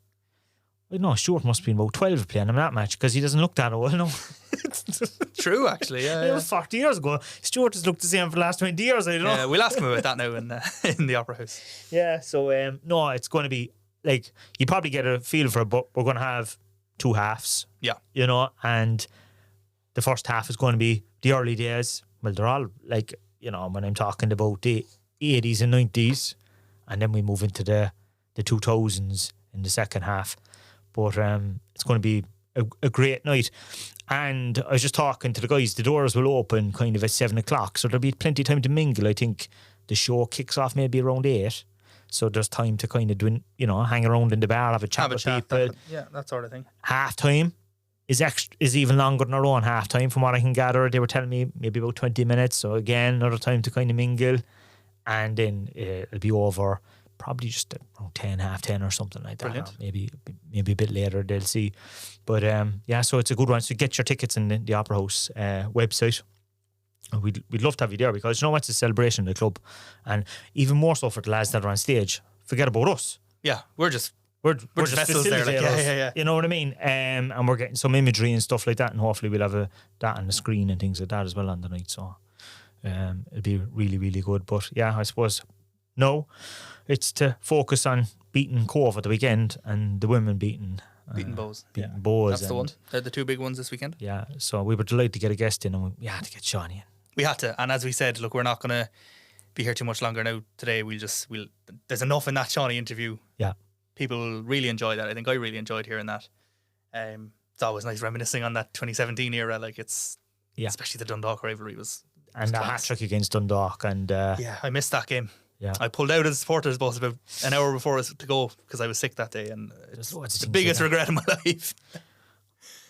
Speaker 1: I don't know, Stuart must have been about 12 playing in that match because he doesn't look that old, no.
Speaker 2: True, actually, yeah.
Speaker 1: It was 40 years ago. Stuart has looked the same for the last 20 years, I don't know.
Speaker 2: Yeah, we'll ask him about that now in the Opera House.
Speaker 1: Yeah, so, no, it's going to be, like, you probably get a feel for it, but we're going to have 2 halves.
Speaker 2: Yeah.
Speaker 1: You know, and the first half is going to be the early days. Well, they're all, like, you know, when I'm talking about the 80s and 90s, and then we move into the 2000s in the second half. But it's going to be a great night. And I was just talking to the guys, the doors will open kind of at 7 o'clock, so there'll be plenty of time to mingle. I think the show kicks off maybe around 8, so there's time to kind of do, you know, hang around in the bar, have a chat with people.
Speaker 2: That sort of thing.
Speaker 1: Half time is even longer than our own half time, from what I can gather. They were telling me maybe about 20 minutes, so again, another time to kind of mingle, and then it'll be over probably just around 10, half 10 or something like that. Brilliant. Maybe a bit later, they'll see. But so it's a good one. So get your tickets in the Opera House website. We'd love to have you there, because you know, it's a celebration of the club, and even more so for the lads that are on stage. Forget about us.
Speaker 2: Yeah, we're just
Speaker 1: vessels there, like,
Speaker 2: yeah.
Speaker 1: You know what I mean? And we're getting some imagery and stuff like that, and hopefully we'll have that on the screen and things like that as well on the night. So it'll be really, really good. But yeah, I suppose no, it's to focus on beating Cove at the weekend, and the women beating
Speaker 2: Bows.
Speaker 1: Bows.
Speaker 2: That's the one. They're the 2 big ones this weekend.
Speaker 1: Yeah, so we were delighted to get a guest in, and we had to get Seani in.
Speaker 2: We had to, and as we said, look, we're not going to be here too much longer now. Today we'll there's enough in that Seani interview.
Speaker 1: Yeah.
Speaker 2: People will really enjoy that. I think I really enjoyed hearing that. It's always nice reminiscing on that 2017 era. Like especially the Dundalk rivalry was
Speaker 1: and the hat trick against Dundalk, and
Speaker 2: I missed that game.
Speaker 1: Yeah.
Speaker 2: I pulled out as a supporters bus about an hour before us to go because I was sick that day, and it's the biggest regret of my life.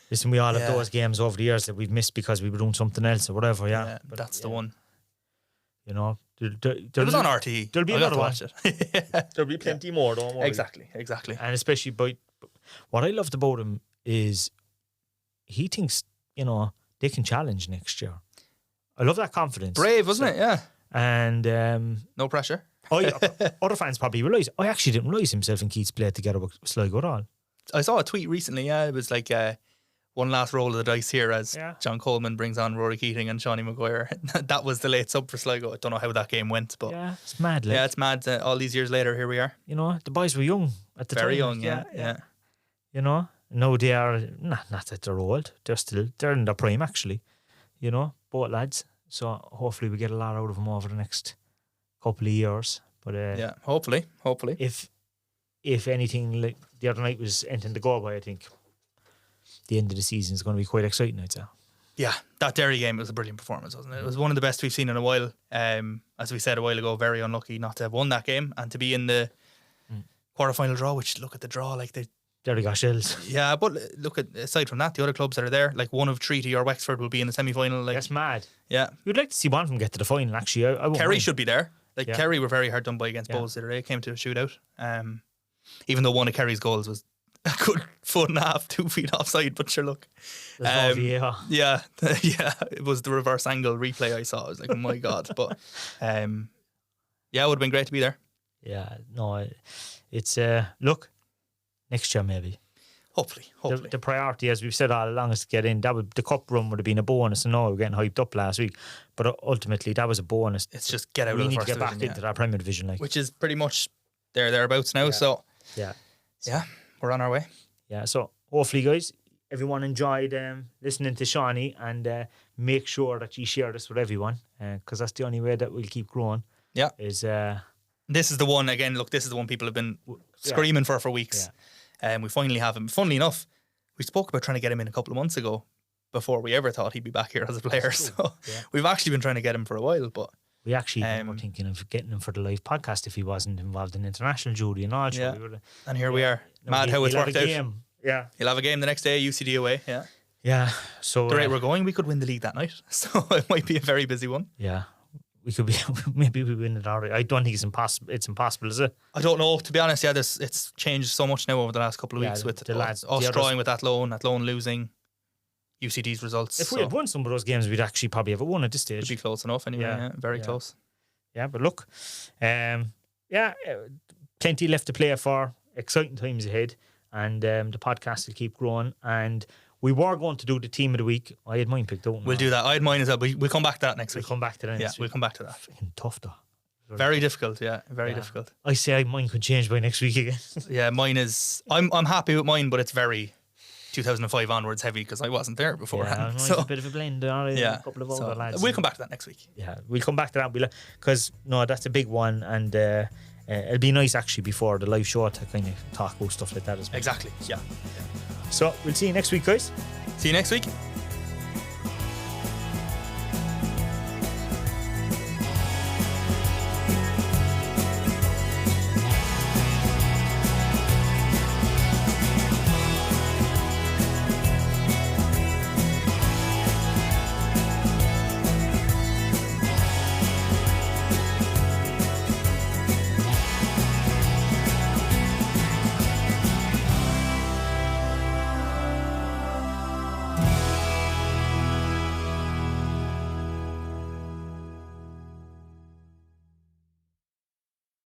Speaker 1: Listen, we all have those games over the years that we've missed because we were doing something else or whatever. Yeah,
Speaker 2: but that's the one.
Speaker 1: You know,
Speaker 2: it was on RTE.
Speaker 1: There'll be another one.
Speaker 2: Watch it.
Speaker 1: There'll be plenty more. Don't worry.
Speaker 2: Exactly.
Speaker 1: And especially what I loved about him is he thinks they can challenge next year. I love that confidence.
Speaker 2: Brave, wasn't it? Yeah.
Speaker 1: And
Speaker 2: no pressure.
Speaker 1: Other fans probably realise. I actually didn't realise himself and Keats played together with Sligo at all.
Speaker 2: I saw a tweet recently. Yeah, it was like one last roll of the dice here as John Coleman brings on Rory Keating and Seani Maguire. That was the late sub for Sligo. I don't know how that game went, but
Speaker 1: it's mad. Like.
Speaker 2: Yeah, it's mad. All these years later, here we are.
Speaker 1: The boys were young at the time.
Speaker 2: Very young, yeah.
Speaker 1: No, they are not that they're old. They're in their prime actually. Both lads. So hopefully we get a lot out of them over the next couple of years. But
Speaker 2: hopefully.
Speaker 1: If anything, like the other night was anything to go by, I think the end of the season is going to be quite exciting, I'd say.
Speaker 2: Yeah, that Derry game was a brilliant performance, wasn't it? It was one of the best we've seen in a while. As we said a while ago, very unlucky not to have won that game and to be in the quarter-final draw, which look at the draw, like
Speaker 1: Derry got shells.
Speaker 2: Yeah, but look at aside from that, the other clubs that are there, like one of Treaty or Wexford will be in the semi-final. Like,
Speaker 1: that's mad.
Speaker 2: Yeah.
Speaker 1: You'd like to see one of them get to the final, actually. I
Speaker 2: Kerry should be there. Kerry were very hard done by against Bowes the other day. Came to a shootout. Even though one of Kerry's goals was a good foot and a half, 2 feet offside, but sure, look. Yeah, it was the reverse angle replay I saw. I was like, oh my God. But it would have been great to be there.
Speaker 1: Yeah, no, it's, look, next year maybe.
Speaker 2: Hopefully.
Speaker 1: The priority, as we've said all along, is to get in. The cup run would have been a bonus. I know we were getting hyped up last week, but ultimately that was a bonus.
Speaker 2: It's just get out of the first division.
Speaker 1: We need to get back into that Premier Division,
Speaker 2: which is pretty much thereabouts now. So we're on our way.
Speaker 1: Yeah, so hopefully, guys, everyone enjoyed listening to Seani, and make sure that you share this with everyone, because that's the only way that we'll keep growing.
Speaker 2: Yeah, this is the one again. Look, this is the one people have been screaming for weeks. We finally have him. Funnily enough, we spoke about trying to get him in a couple of months ago before we ever thought he'd be back here as a player. So we've actually been trying to get him for a while, but
Speaker 1: we actually were thinking of getting him for the live podcast if he wasn't involved in international duty and all.
Speaker 2: And here we are. Mad how it's worked out.
Speaker 1: Yeah,
Speaker 2: he'll have a game the next day, UCD away.
Speaker 1: Yeah. So
Speaker 2: the rate we're going, we could win the league that night. So it might be a very busy one.
Speaker 1: Yeah. We could be, maybe we win it already. I don't think it's impossible. It's impossible, is it?
Speaker 2: I don't know. To be honest, it's changed so much now over the last couple of weeks with
Speaker 1: the lads,
Speaker 2: us drawing with that loan losing, UCD's results.
Speaker 1: If we had won some of those games, we'd actually probably have won at this stage.
Speaker 2: It'd be close enough anyway. Very close.
Speaker 1: Yeah, but look, plenty left to play for. Exciting times ahead, and the podcast will keep growing. And we were going to do the team of the week. I had mine picked out.
Speaker 2: We'll do that. I had mine as well. We'll come back to that next week.
Speaker 1: We'll come back to that next week.
Speaker 2: We'll come back to that.
Speaker 1: Freaking tough though.
Speaker 2: Very difficult, very difficult.
Speaker 1: I say mine could change by next week again.
Speaker 2: Yeah, mine is. I'm happy with mine, but it's very 2005 onwards heavy because I wasn't there beforehand.
Speaker 1: So it's a bit of a blend. A couple of other lads.
Speaker 2: We'll come back to that next week.
Speaker 1: Yeah, we'll come back to that because that's a big one, and it'll be nice actually before the live show to kind of talk about stuff like that as well.
Speaker 2: Exactly. Yeah.
Speaker 1: So we'll see you next week, guys.
Speaker 2: See you next week.